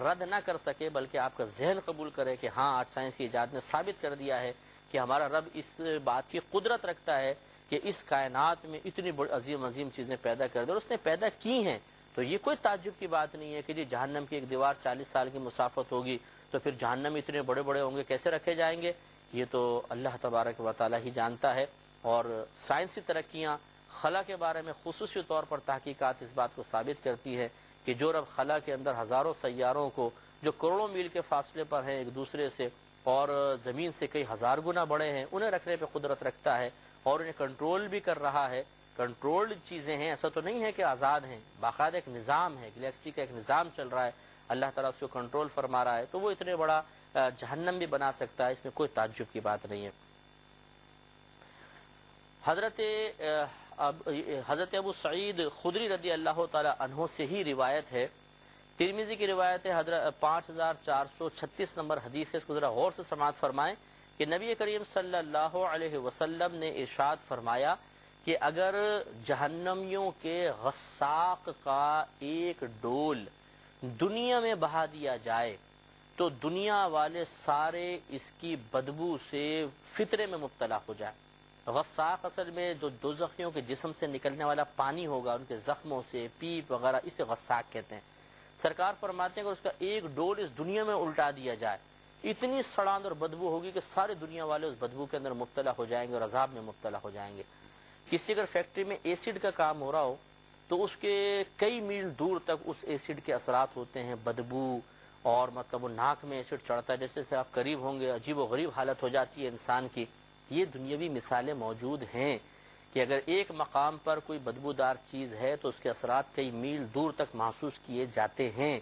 رد نہ کر سکے، بلکہ آپ کا ذہن قبول کرے کہ ہاں آج سائنسی ایجاد نے ثابت کر دیا ہے کہ ہمارا رب اس بات کی قدرت رکھتا ہے کہ اس کائنات میں اتنی بڑی عظیم عظیم چیزیں پیدا کر دیں، اور اس نے پیدا کی ہیں۔ تو یہ کوئی تعجب کی بات نہیں ہے کہ جی جہنم کی ایک دیوار 40 سال کی مسافت ہوگی تو پھر جہنم اتنے بڑے بڑے ہوں گے، کیسے رکھے جائیں گے؟ یہ تو اللہ تبارک و تعالی ہی جانتا ہے۔ اور سائنسی ترقیاں خلا کے بارے میں خصوصی طور پر تحقیقات اس بات کو ثابت کرتی ہے کہ جو رب خلا کے اندر ہزاروں سیاروں کو جو کروڑوں میل کے فاصلے پر ہیں ایک دوسرے سے اور زمین سے کئی ہزار گنا بڑے ہیں، انہیں رکھنے پہ قدرت رکھتا ہے اور انہیں کنٹرول بھی کر رہا ہے۔ کنٹرولڈ چیزیں ہیں، ایسا تو نہیں ہے کہ آزاد ہیں، باقاعدہ ایک نظام ہے، گلیکسی کا ایک نظام چل رہا ہے، اللہ تعالیٰ اس کو کنٹرول فرما رہا ہے، تو وہ اتنے بڑا جہنم بھی بنا سکتا ہے، اس میں کوئی تعجب کی بات نہیں ہے۔ حضرت ابو سعید خدری رضی اللہ تعالی عنہ سے ہی روایت ہے، ترمذی کی روایت ہے، 5436 نمبر حدیث ہے، اس کو ذرا غور سے سماعت فرمائیں کہ نبی کریم صلی اللہ علیہ وسلم نے ارشاد فرمایا کہ اگر جہنمیوں کے غساق کا ایک ڈول دنیا میں بہا دیا جائے تو دنیا والے سارے اس کی بدبو سے فطرے میں مبتلا ہو جائے۔ غساق اصل میں جو دوزخیوں کے جسم سے نکلنے والا پانی ہوگا، ان کے زخموں سے پیپ وغیرہ، اسے غساق کہتے ہیں۔ سرکار فرماتے ہیں کہ اس کا ایک ڈول اس دنیا میں الٹا دیا جائے، اتنی سڑاند اور بدبو ہوگی کہ سارے دنیا والے اس بدبو کے اندر مبتلا ہو جائیں گے اور عذاب میں مبتلا ہو جائیں گے۔ کسی اگر فیکٹری میں ایسڈ کا کام ہو رہا ہو تو اس کے کئی میل دور تک اس ایسڈ کے اثرات ہوتے ہیں، بدبو، اور مطلب وہ ناک میں ایسڈ چڑھتا ہے، جیسے سے آپ قریب ہوں گے عجیب و غریب حالت ہو جاتی ہے انسان کی۔ یہ دنیاوی مثالیں موجود ہیں کہ اگر ایک مقام پر کوئی بدبودار چیز ہے تو اس کے اثرات کئی میل دور تک محسوس کیے جاتے ہیں۔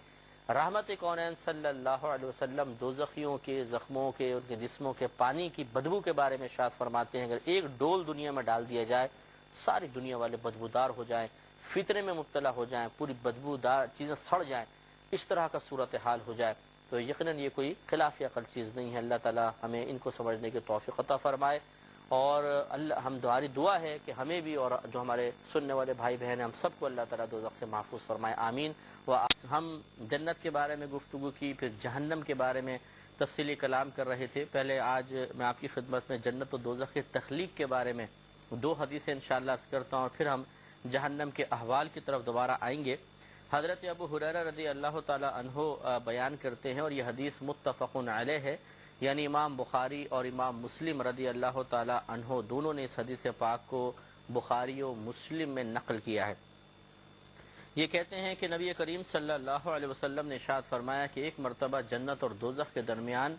رحمت کونین صلی اللہ علیہ وسلم دوزخیوں کے زخموں کے، ان کے جسموں کے پانی کی بدبو کے بارے میں ارشاد فرماتے ہیں، اگر ایک ڈول دنیا میں ڈال دیا جائے ساری دنیا والے بدبودار ہو جائیں، فطرے میں مبتلا ہو جائیں، پوری بدبودار چیزیں سڑ جائیں، اس طرح کا صورتحال ہو جائے، تو یقیناً یہ کوئی خلاف عقل چیز نہیں ہے۔ اللہ تعالی ہمیں ان کو سمجھنے کی توفیق عطا فرمائے، اور ہماری دعا ہے کہ ہمیں بھی اور جو ہمارے سننے والے بھائی بہن ہیں ہم سب کو اللہ تعالیٰ دوزخ سے محفوظ فرمائے، آمین۔ ہم جنت کے بارے میں گفتگو کی، پھر جہنم کے بارے میں تفصیلی کلام کر رہے تھے۔ پہلے آج میں آپ کی خدمت میں جنت و دوزخ کی تخلیق کے بارے میں 2 حدیثیں انشاءاللہ عرض کرتا ہوں، اور پھر ہم جہنم کے احوال کی طرف دوبارہ آئیں گے۔ حضرت ابو ہریرہ رضی اللہ تعالی عنہ بیان کرتے ہیں، اور یہ حدیث متفق علیہ ہے، یعنی امام بخاری اور امام مسلم رضی اللہ تعالی عنہ دونوں نے اس حدیث پاک کو بخاری و مسلم میں نقل کیا ہے۔ یہ کہتے ہیں کہ نبی کریم صلی اللہ علیہ وسلم نے ارشاد فرمایا کہ ایک مرتبہ جنت اور دوزخ کے درمیان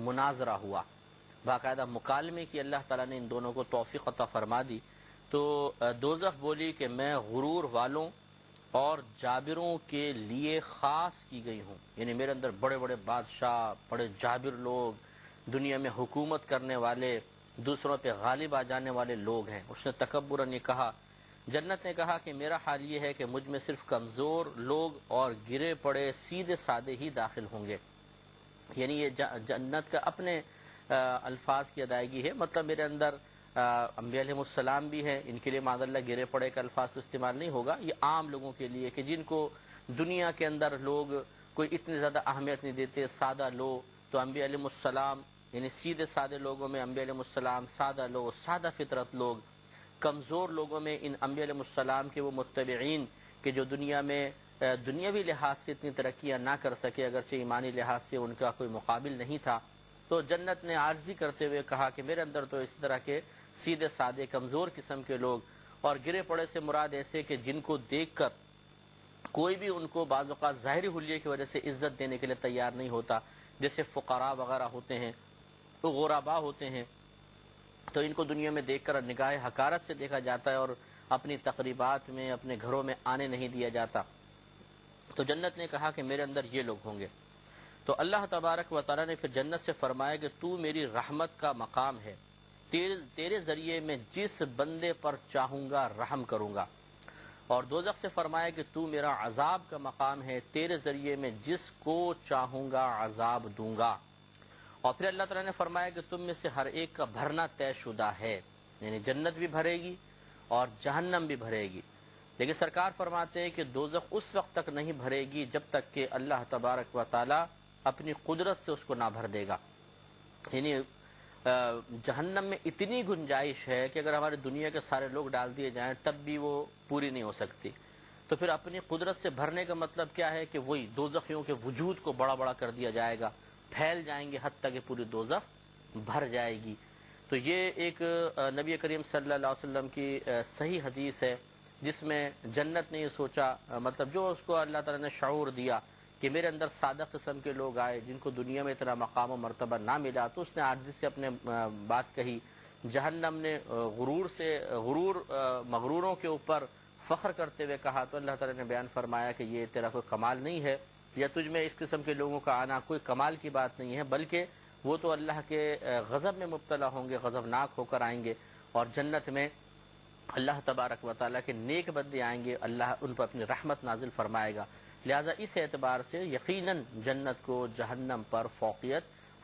مناظرہ ہوا، باقاعدہ مکالمے کی اللہ تعالیٰ نے ان دونوں کو توفیق عطا فرما دی۔ تو دوزخ بولی کہ میں غرور والوں اور جابروں کے لیے خاص کی گئی ہوں، یعنی میرے اندر بڑے بڑے بادشاہ، بڑے جابر لوگ، دنیا میں حکومت کرنے والے، دوسروں پہ غالب آ جانے والے لوگ ہیں۔ اس نے تکبراً یہ کہا۔ جنت نے کہا کہ میرا حال یہ ہے کہ مجھ میں صرف کمزور لوگ اور گرے پڑے سیدھے سادے ہی داخل ہوں گے، یعنی یہ جنت کا اپنے الفاظ کی ادائیگی ہے، مطلب میرے اندر انبیاء علیہ السلام بھی ہیں، ان کے لیے معاذ اللہ گرے پڑے کا الفاظ تو استعمال نہیں ہوگا، یہ عام لوگوں کے لیے کہ جن کو دنیا کے اندر لوگ کوئی اتنی زیادہ اہمیت نہیں دیتے، سادہ لوگ، تو انبیاء علیہ السلام یعنی سیدھے سادے لوگوں میں انبیاء علیہ السلام، سادہ لوگ، سادہ فطرت لوگ، کمزور لوگوں میں ان انبیاء علیہ السلام کے وہ متبعین کہ جو دنیا میں دنیاوی لحاظ سے اتنی ترقیاں نہ کر سکے، اگرچہ ایمانی لحاظ سے ان کا کوئی مقابل نہیں تھا، تو جنت نے عاجزی کرتے ہوئے کہا کہ میرے اندر تو اس طرح کے سیدھے سادے کمزور قسم کے لوگ، اور گرے پڑے سے مراد ایسے کہ جن کو دیکھ کر کوئی بھی ان کو بعض اوقات ظاہری حلیے کی وجہ سے عزت دینے کے لیے تیار نہیں ہوتا، جیسے فقراء وغیرہ ہوتے ہیں، تو غرباء ہوتے ہیں، تو ان کو دنیا میں دیکھ کر نگاہ حقارت سے دیکھا جاتا ہے اور اپنی تقریبات میں اپنے گھروں میں آنے نہیں دیا جاتا۔ تو جنت نے کہا کہ میرے اندر یہ لوگ ہوں گے۔ تو اللہ تبارک و تعالیٰ نے پھر جنت سے فرمایا کہ تو میری رحمت کا مقام ہے، تیرے ذریعے میں جس بندے پر چاہوں گا رحم کروں گا، اور دوزخ سے فرمایا کہ تو میرا عذاب کا مقام ہے، تیرے ذریعے میں جس کو چاہوں گا عذاب دوں گا۔ اور پھر اللہ تعالیٰ نے فرمایا کہ تم میں سے ہر ایک کا بھرنا طے شدہ ہے، یعنی جنت بھی بھرے گی اور جہنم بھی بھرے گی، لیکن سرکار فرماتے ہیں کہ دوزخ اس وقت تک نہیں بھرے گی جب تک کہ اللہ تبارک و تعالیٰ اپنی قدرت سے اس کو نہ بھر دے گا۔ یعنی جہنم میں اتنی گنجائش ہے کہ اگر ہماری دنیا کے سارے لوگ ڈال دیے جائیں تب بھی وہ پوری نہیں ہو سکتی، تو پھر اپنی قدرت سے بھرنے کا مطلب کیا ہے کہ وہی دوزخیوں کے وجود کو بڑا بڑا کر دیا جائے گا، پھیل جائیں گے حتیٰ کہ پوری دوزخ بھر جائے گی۔ تو یہ ایک نبی کریم صلی اللہ علیہ وسلم کی صحیح حدیث ہے، جس میں جنت نے یہ سوچا، مطلب جو اس کو اللہ تعالیٰ نے شعور دیا کہ میرے اندر سادہ قسم کے لوگ آئے جن کو دنیا میں اتنا مقام و مرتبہ نہ ملا، تو اس نے عاجزی سے اپنے بات کہی۔ جہنم نے مغروروں کے اوپر فخر کرتے ہوئے کہا، تو اللہ تعالیٰ نے بیان فرمایا کہ یہ تیرا کوئی کمال نہیں ہے، یا تجھ میں اس قسم کے لوگوں کا آنا کوئی کمال کی بات نہیں ہے، بلکہ وہ تو اللہ کے غضب میں مبتلا ہوں گے، غضبناک ہو کر آئیں گے، اور جنت میں اللہ تبارک و تعالیٰ کے نیک بندے آئیں گے، اللہ ان پر اپنی رحمت نازل فرمائے گا۔ لہٰذا اس اعتبار سے یقیناً جنت کو جہنم پر فوقیت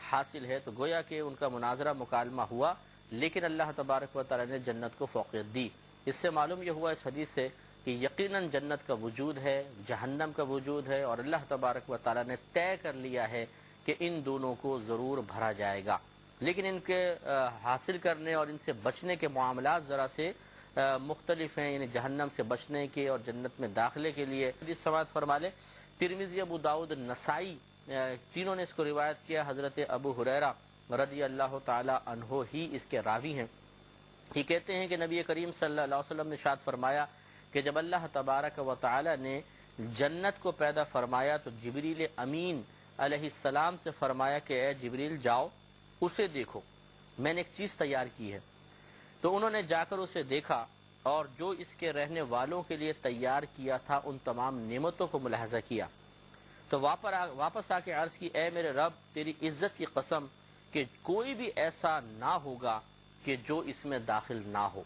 حاصل ہے، تو گویا کہ ان کا مناظرہ مکالمہ ہوا، لیکن اللہ تبارک و تعالیٰ نے جنت کو فوقیت دی۔ اس سے معلوم یہ ہوا اس حدیث سے کہ یقیناً جنت کا وجود ہے، جہنم کا وجود ہے، اور اللہ تبارک و تعالیٰ نے طے کر لیا ہے کہ ان دونوں کو ضرور بھرا جائے گا، لیکن ان کے حاصل کرنے اور ان سے بچنے کے معاملات ذرا سے مختلف ہیں، یعنی جہنم سے بچنے کے اور جنت میں داخلے کے لیے حدیث سماعت فرما لے۔ ترمذی، ابو داؤد، نسائی تینوں نے اس کو روایت کیا۔ حضرت ابو ہریرہ رضی اللہ تعالی عنہ ہی اس کے راوی ہیں۔ یہ کہتے ہیں کہ نبی کریم صلی اللہ علیہ وسلم نے ارشاد فرمایا کہ جب اللہ تبارک و تعالی نے جنت کو پیدا فرمایا تو جبریل امین علیہ السلام سے فرمایا کہ اے جبریل جاؤ اسے دیکھو، میں نے ایک چیز تیار کی ہے۔ تو انہوں نے جا کر اسے دیکھا اور جو اس کے رہنے والوں کے لیے تیار کیا تھا ان تمام نعمتوں کو ملاحظہ کیا، تو واپس آ کے عرض کی اے میرے رب تیری عزت کی قسم کہ کوئی بھی ایسا نہ ہوگا کہ جو اس میں داخل نہ ہو،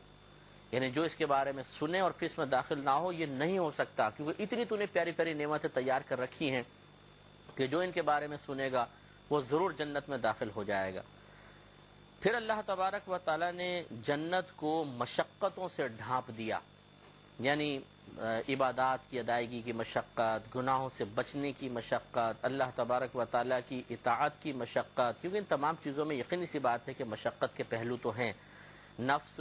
یعنی جو اس کے بارے میں سنے اور پھر اس میں داخل نہ ہو، یہ نہیں ہو سکتا، کیونکہ اتنی تو نے پیاری پیاری نعمتیں تیار کر رکھی ہیں کہ جو ان کے بارے میں سنے گا وہ ضرور جنت میں داخل ہو جائے گا۔ پھر اللہ تبارک و تعالیٰ نے جنت کو مشقتوں سے ڈھانپ دیا، یعنی عبادات کی ادائیگی کی مشقت، گناہوں سے بچنے کی مشقت، اللہ تبارک و تعالیٰ کی اطاعت کی مشقت، کیونکہ ان تمام چیزوں میں یقینی سی بات ہے کہ مشقت کے پہلو تو ہیں۔ نفس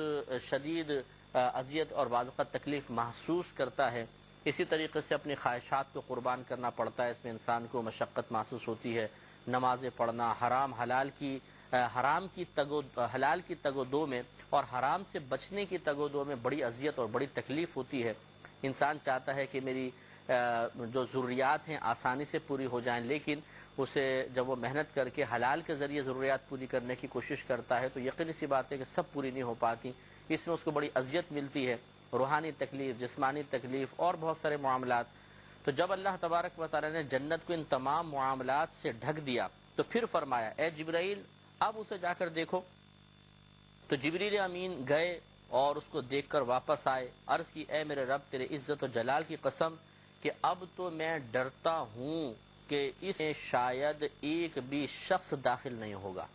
شدید اذیت اور بعض اوقات تکلیف محسوس کرتا ہے، اسی طریقے سے اپنی خواہشات کو قربان کرنا پڑتا ہے، اس میں انسان کو مشقت محسوس ہوتی ہے۔ نمازیں پڑھنا، حلال کی تگ و دو میں اور حرام سے بچنے کی تگ و دو میں بڑی اذیت اور بڑی تکلیف ہوتی ہے۔ انسان چاہتا ہے کہ میری جو ضروریات ہیں آسانی سے پوری ہو جائیں، لیکن اسے جب وہ محنت کر کے حلال کے ذریعے ضروریات پوری کرنے کی کوشش کرتا ہے تو یقینی سی بات ہے کہ سب پوری نہیں ہو پاتی، اس میں اس کو بڑی اذیت ملتی ہے، روحانی تکلیف، جسمانی تکلیف اور بہت سارے معاملات۔ تو جب اللہ تبارک و تعالی نے جنت کو ان تمام معاملات سے ڈھک دیا تو پھر فرمایا اے جبرائیل اب اسے جا کر دیکھو۔ تو جبریل امین گئے اور اس کو دیکھ کر واپس آئے، عرض کی اے میرے رب تیرے عزت و جلال کی قسم کہ اب تو میں ڈرتا ہوں کہ اس میں شاید ایک بھی شخص داخل نہیں ہوگا۔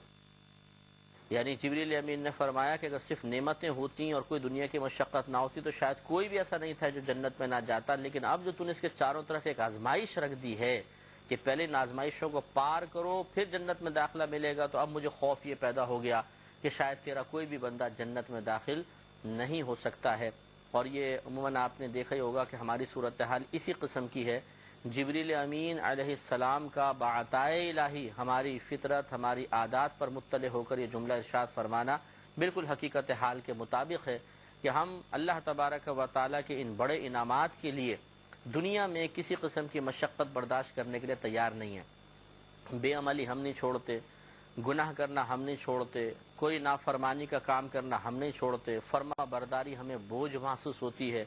یعنی جبریل امین نے فرمایا کہ اگر صرف نعمتیں ہوتی اور کوئی دنیا کی مشقت نہ ہوتی تو شاید کوئی بھی ایسا نہیں تھا جو جنت میں نہ جاتا، لیکن اب جو تو نے اس کے چاروں طرف ایک آزمائش رکھ دی ہے کہ پہلے ان آزمائشوں کو پار کرو پھر جنت میں داخلہ ملے گا، تو اب مجھے خوف یہ پیدا ہو گیا کہ شاید تیرا کوئی بھی بندہ جنت میں داخل نہیں ہو سکتا ہے۔ اور یہ عموماً آپ نے دیکھا ہی ہوگا کہ ہماری صورتحال اسی قسم کی ہے جبریل امین علیہ السلام کا بعطائے الہی ہماری فطرت ہماری عادات پر مطلع ہو کر یہ جملہ ارشاد فرمانا بالکل حقیقت حال کے مطابق ہے کہ ہم اللہ تبارک و تعالیٰ کے ان بڑے انعامات کے لیے دنیا میں کسی قسم کی مشقت برداشت کرنے کے لیے تیار نہیں ہیں۔ بے عملی ہم نہیں چھوڑتے، گناہ کرنا ہم نہیں چھوڑتے، کوئی نافرمانی کا کام کرنا ہم نہیں چھوڑتے، فرما برداری ہمیں بوجھ محسوس ہوتی ہے،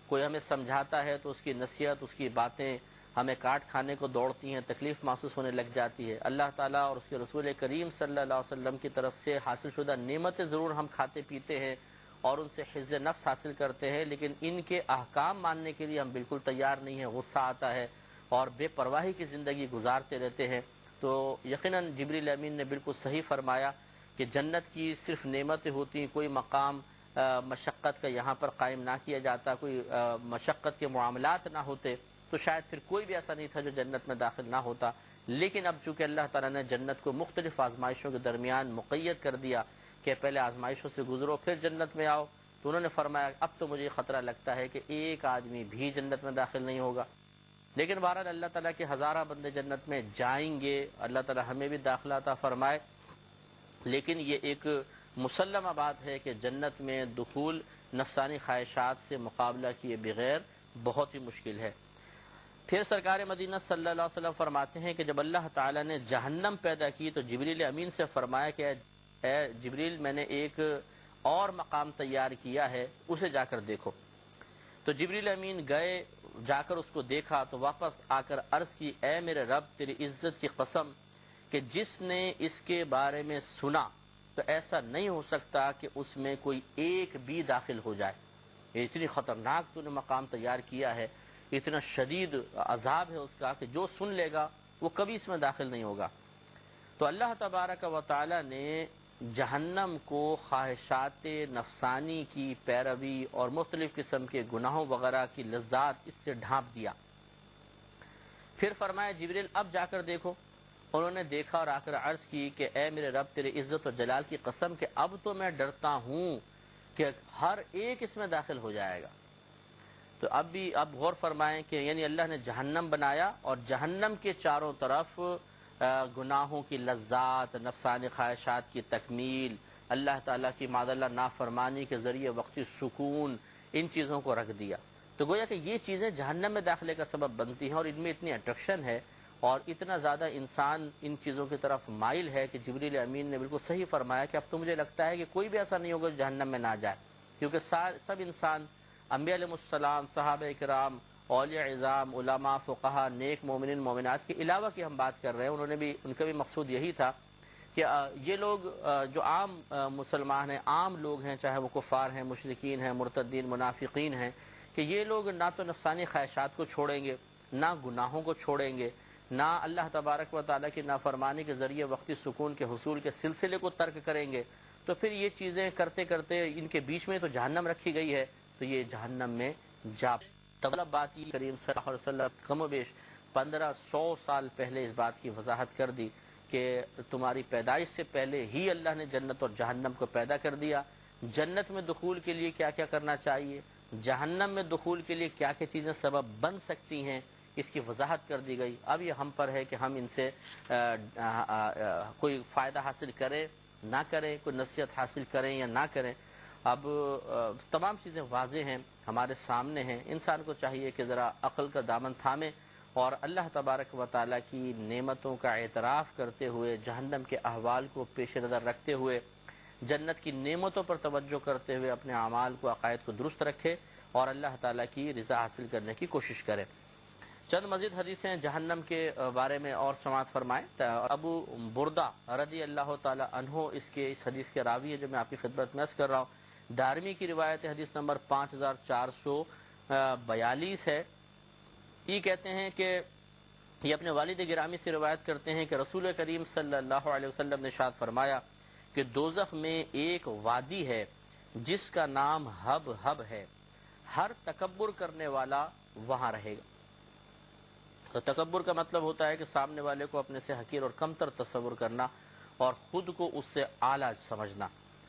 کوئی ہمیں سمجھاتا ہے تو اس کی نصیحت اس کی باتیں ہمیں کاٹ کھانے کو دوڑتی ہیں، تکلیف محسوس ہونے لگ جاتی ہے۔ اللہ تعالیٰ اور اس کے رسول کریم صلی اللہ علیہ وسلم کی طرف سے حاصل شدہ نعمتیں ضرور ہم کھاتے پیتے ہیں اور ان سے حفظ نفس حاصل کرتے ہیں، لیکن ان کے احکام ماننے کے لیے ہم بالکل تیار نہیں ہیں، غصہ آتا ہے اور بے پرواہی کی زندگی گزارتے رہتے ہیں۔ تو یقیناً جبریل امین نے بالکل صحیح فرمایا کہ جنت کی صرف نعمتیں ہوتی ہیں، کوئی مقام مشقت کا یہاں پر قائم نہ کیا جاتا، کوئی مشقت کے معاملات نہ ہوتے تو شاید پھر کوئی بھی ایسا نہیں تھا جو جنت میں داخل نہ ہوتا۔ لیکن اب چونکہ اللہ تعالیٰ نے جنت کو مختلف آزمائشوں کے درمیان مقید کر دیا کہ پہلے آزمائشوں سے گزرو پھر جنت میں آؤ، تو انہوں نے فرمایا اب تو مجھے خطرہ لگتا ہے کہ ایک آدمی بھی جنت میں داخل نہیں ہوگا۔ لیکن بہرحال اللہ تعالیٰ کے ہزارہ بندے جنت میں جائیں گے، اللہ تعالیٰ ہمیں بھی داخلہ عطا فرمائے۔ لیکن یہ ایک مسلمہ بات ہے کہ جنت میں دخول نفسانی خواہشات سے مقابلہ کیے بغیر بہت ہی مشکل ہے۔ پھر سرکار مدینہ صلی اللہ علیہ وسلم فرماتے ہیں کہ جب اللہ تعالیٰ نے جہنم پیدا کی تو جبریل امین سے فرمایا کہ اے جبریل میں نے ایک اور مقام تیار کیا ہے، اسے جا کر دیکھو۔ تو جبریل امین گئے، جا کر اس کو دیکھا تو واپس آ کر عرض کی اے میرے رب تیری عزت کی قسم کہ جس نے اس کے بارے میں سنا تو ایسا نہیں ہو سکتا کہ اس میں کوئی ایک بھی داخل ہو جائے، یہ اتنی خطرناک تو نے مقام تیار کیا ہے، اتنا شدید عذاب ہے اس کا کہ جو سن لے گا وہ کبھی اس میں داخل نہیں ہوگا۔ تو اللہ تبارک و تعالی نے جہنم کو خواہشات نفسانی کی پیروی اور مختلف قسم کے گناہوں وغیرہ کی لذات اس سے ڈھانپ دیا۔ پھر فرمایا جبریل اب جا کر دیکھو۔ انہوں نے دیکھا اور آ کر عرض کی کہ اے میرے رب تیرے عزت و جلال کی قسم کہ اب تو میں ڈرتا ہوں کہ ہر ایک اس میں داخل ہو جائے گا۔ تو اب غور فرمائیں کہ یعنی اللہ نے جہنم بنایا اور جہنم کے چاروں طرف گناہوں کی لذات، نفسانی خواہشات کی تکمیل، اللہ تعالیٰ کی معاذ اللہ نافرمانی کے ذریعے وقتی سکون، ان چیزوں کو رکھ دیا۔ تو گویا کہ یہ چیزیں جہنم میں داخلے کا سبب بنتی ہیں اور ان میں اتنی اٹریکشن ہے اور اتنا زیادہ انسان ان چیزوں کی طرف مائل ہے کہ جبریل امین نے بالکل صحیح فرمایا کہ اب تو مجھے لگتا ہے کہ کوئی بھی ایسا نہیں ہوگا جو جہنم میں نہ جائے، کیونکہ سب انسان انبیاء علیہ السلام، صحابہ کرام، اولیاء عظام، علماء، فقہا، نیک مومنین مومنات کے علاوہ کی ہم بات کر رہے ہیں، ان کا بھی مقصود یہی تھا کہ یہ لوگ جو عام مسلمان ہیں، عام لوگ ہیں، چاہے وہ کفار ہیں، مشرکین ہیں، مرتدین، منافقین ہیں، کہ یہ لوگ نہ تو نفسانی خواہشات کو چھوڑیں گے، نہ گناہوں کو چھوڑیں گے، نہ اللہ تبارک و تعالیٰ کی نافرمانی کے ذریعے وقتی سکون کے حصول کے سلسلے کو ترک کریں گے۔ تو پھر یہ چیزیں کرتے کرتے ان کے بیچ میں تو جہنم رکھی گئی ہے تو یہ جہنم میں جا طلب بات یہ کریم صلی اللہ علیہ وسلم کم و بیش 1500 سال پہلے اس بات کی وضاحت کر دی کہ تمہاری پیدائش سے پہلے ہی اللہ نے جنت اور جہنم کو پیدا کر دیا۔ جنت میں دخول کے لیے کیا کیا کرنا چاہیے، جہنم میں دخول کے لیے کیا کیا چیزیں سبب بن سکتی ہیں، اس کی وضاحت کر دی گئی۔ اب یہ ہم پر ہے کہ ہم ان سے کوئی فائدہ حاصل کریں نہ کریں، کوئی نصیحت حاصل کریں یا نہ کریں۔ اب تمام چیزیں واضح ہیں، ہمارے سامنے ہیں، انسان کو چاہیے کہ ذرا عقل کا دامن تھامے اور اللہ تبارک و تعالیٰ کی نعمتوں کا اعتراف کرتے ہوئے، جہنم کے احوال کو پیش نظر رکھتے ہوئے، جنت کی نعمتوں پر توجہ کرتے ہوئے اپنے اعمال کو، عقائد کو درست رکھے اور اللہ تعالیٰ کی رضا حاصل کرنے کی کوشش کرے۔ چند مزید حدیثیں جہنم کے بارے میں اور سماعت فرمائیں۔ ابو بردہ رضی اللہ تعالیٰ عنہ اس حدیث کے راوی ہے جو میں آپ کی خدمت میں عرض کر رہا ہوں۔ دارمی کی روایت حدیث نمبر 5442 ہے۔ یہ کہتے ہیں کہ یہ اپنے والد گرامی سے روایت کرتے ہیں کہ رسول کریم صلی اللہ علیہ وسلم نے ارشاد فرمایا کہ دوزخ میں ایک وادی ہے جس کا نام ہب ہب ہے، ہر تکبر کرنے والا وہاں رہے گا۔ تو تکبر کا مطلب ہوتا ہے کہ سامنے والے کو اپنے سے حقیر اور کمتر تصور کرنا اور خود کو اس سے اعلیٰ سمجھنا۔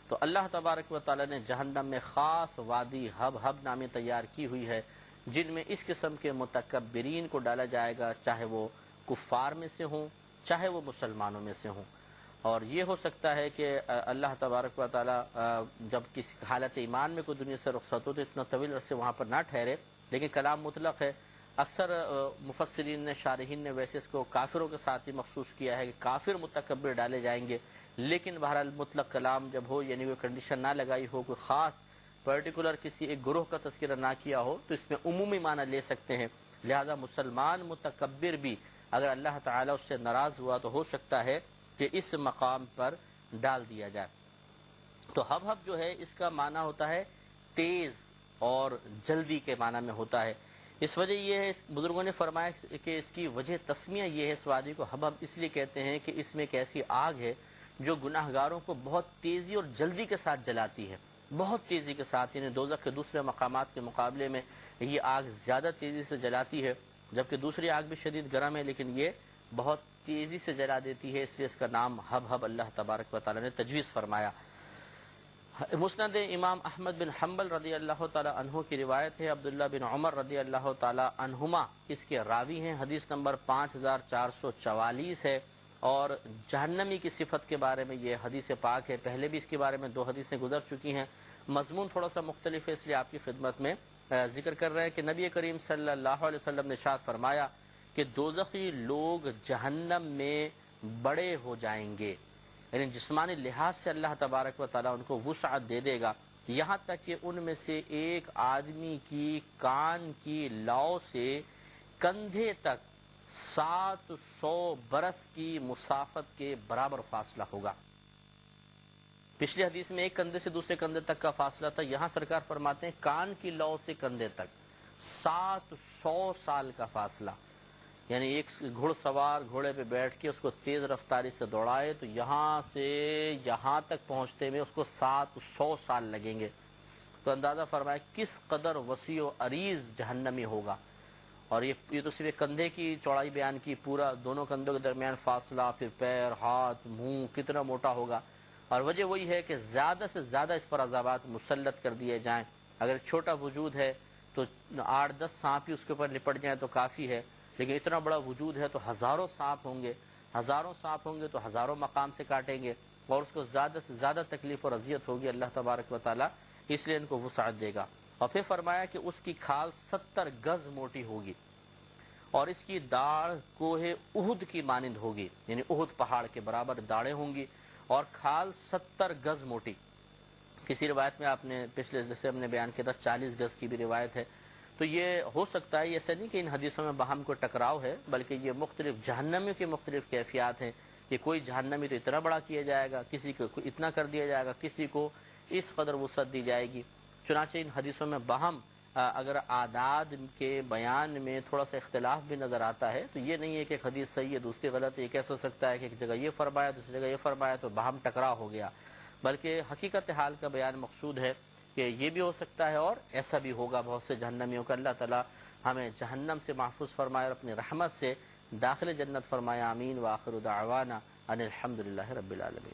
تو اللہ تبارک و تعالیٰ نے جہنم میں خاص وادی ہب ہب نامی تیار کی ہوئی ہے جن میں اس قسم کے متکبرین کو ڈالا جائے گا، چاہے وہ کفار میں سے ہوں چاہے وہ مسلمانوں میں سے ہوں۔ اور یہ ہو سکتا ہے کہ اللہ تبارک و تعالی جب کسی حالت ایمان میں کوئی دنیا سے رخصت ہو تو اتنا طویل عرصے وہاں پر نہ ٹھہرے، لیکن کلام مطلق ہے۔ اکثر مفسرین نے شارحین نے ویسے اس کو کافروں کے ساتھ ہی مخصوص کیا ہے کہ کافر متکبر ڈالے جائیں گے، لیکن بہرحال مطلق کلام جب ہو، یعنی کوئی کنڈیشن نہ لگائی ہو، کوئی خاص پرٹیکولر کسی ایک گروہ کا تذکرہ نہ کیا ہو، تو اس میں عمومی معنی لے سکتے ہیں۔ لہذا مسلمان متکبر بھی اگر اللہ تعالیٰ اس سے ناراض ہوا تو ہو سکتا ہے کہ اس مقام پر ڈال دیا جائے۔ تو ہب جو ہے اس کا معنی ہوتا ہے تیز اور جلدی کے معنی میں ہوتا ہے۔ اس وجہ یہ ہے، بزرگوں نے فرمایا کہ اس کی وجہ تسمیہ یہ ہے، اس وادی کو ہب اس لیے کہتے ہیں کہ اس میں ایک ایسی آگ ہے جو گناہ گاروں کو بہت تیزی اور جلدی کے ساتھ جلاتی ہے، بہت تیزی کے ساتھ، یعنی دوزخ کے دوسرے مقامات کے مقابلے میں یہ آگ زیادہ تیزی سے جلاتی ہے، جبکہ دوسری آگ بھی شدید گرم ہے لیکن یہ بہت تیزی سے جلا دیتی ہے، اس لیے اس کا نام ہب اللہ تبارک و تعالی نے تجویز فرمایا۔ مسند امام احمد بن حنبل رضی اللہ تعالی عنہ کی روایت ہے، عبداللہ بن عمر رضی اللہ تعالی عنہما اس کے راوی ہیں، حدیث نمبر 5444 ہے، اور جہنمی کی صفت کے بارے میں یہ حدیث پاک ہے۔ پہلے بھی اس کے بارے میں 2 حدیثیں گزر چکی ہیں، مضمون تھوڑا سا مختلف ہے، اس لیے آپ کی خدمت میں ذکر کر رہے ہیں کہ نبی کریم صلی اللہ علیہ وسلم نے ارشاد فرمایا کہ دوزخی لوگ جہنم میں بڑے ہو جائیں گے، یعنی جسمانی لحاظ سے اللہ تبارک و تعالیٰ ان کو وسعت دے دے گا، یہاں تک کہ ان میں سے ایک آدمی کی کان کی لو سے کندھے تک 700 برس کی مسافت کے برابر فاصلہ ہوگا۔ پچھلی حدیث میں ایک کندھے سے دوسرے کندھے تک کا فاصلہ تھا، یہاں سرکار فرماتے ہیں کان کی لو سے کندھے تک 700 سال کا فاصلہ، یعنی ایک گھڑ سوار گھوڑے پہ بیٹھ کے اس کو تیز رفتاری سے دوڑائے تو یہاں سے یہاں تک پہنچتے میں اس کو 700 سال لگیں گے۔ تو اندازہ فرمایا کس قدر وسیع و عریض جہنمی ہوگا، اور یہ تو صرف کندھے کی چوڑائی بیان کی، پورا دونوں کندھوں کے درمیان فاصلہ، پھر پیر، ہاتھ، منہ کتنا موٹا ہوگا۔ اور وجہ وہی ہے کہ زیادہ سے زیادہ اس پر عذابات مسلط کر دیے جائیں۔ اگر چھوٹا وجود ہے تو 8-10 سانپ ہی اس کے اوپر لپٹ جائیں تو کافی ہے، لیکن اتنا بڑا وجود ہے تو ہزاروں سانپ ہوں گے تو ہزاروں مقام سے کاٹیں گے، اور اس کو زیادہ سے زیادہ تکلیف اور اذیت ہوگی، اللہ تبارک و تعالیٰ اس لیے ان کو وسعت دے گا۔ اور پھر فرمایا کہ اس کی کھال 70 گز موٹی ہوگی، اور اس کی داڑھ کوہ احد کی مانند ہوگی، یعنی احد پہاڑ کے برابر داڑھیں ہوں گی، اور کھال 70 گز موٹی۔ کسی روایت میں آپ نے پچھلے جیسے ہم نے بیان کیا تھا 40 گز کی بھی روایت ہے۔ تو یہ ہو سکتا ہے، یہ ایسا نہیں کہ ان حدیثوں میں باہم کو ٹکراؤ ہے، بلکہ یہ مختلف جہنمیوں کی مختلف کیفیات ہیں کہ کوئی جہنمی تو اتنا بڑا کیا جائے گا، کسی کو اتنا کر دیا جائے گا، کسی کو اس قدر وسعت دی جائے گی۔ چنانچہ ان حدیثوں میں باہم اگر اعداد کے بیان میں تھوڑا سا اختلاف بھی نظر آتا ہے تو یہ نہیں ہے کہ ایک حدیث صحیح ہے دوسری غلط ہے، یہ کیسے ہو سکتا ہے کہ ایک جگہ یہ فرمایا دوسری جگہ یہ فرمایا تو باہم ٹکراؤ ہو گیا، بلکہ حقیقت حال کا بیان مقصود ہے کہ یہ بھی ہو سکتا ہے اور ایسا بھی ہوگا بہت سے جہنمیوں کا۔ اللہ تعالی ہمیں جہنم سے محفوظ فرمائے اور اپنی رحمت سے داخل جنت فرمائے، آمین۔ وآخر دعوانا ان الحمدللہ رب العالمین۔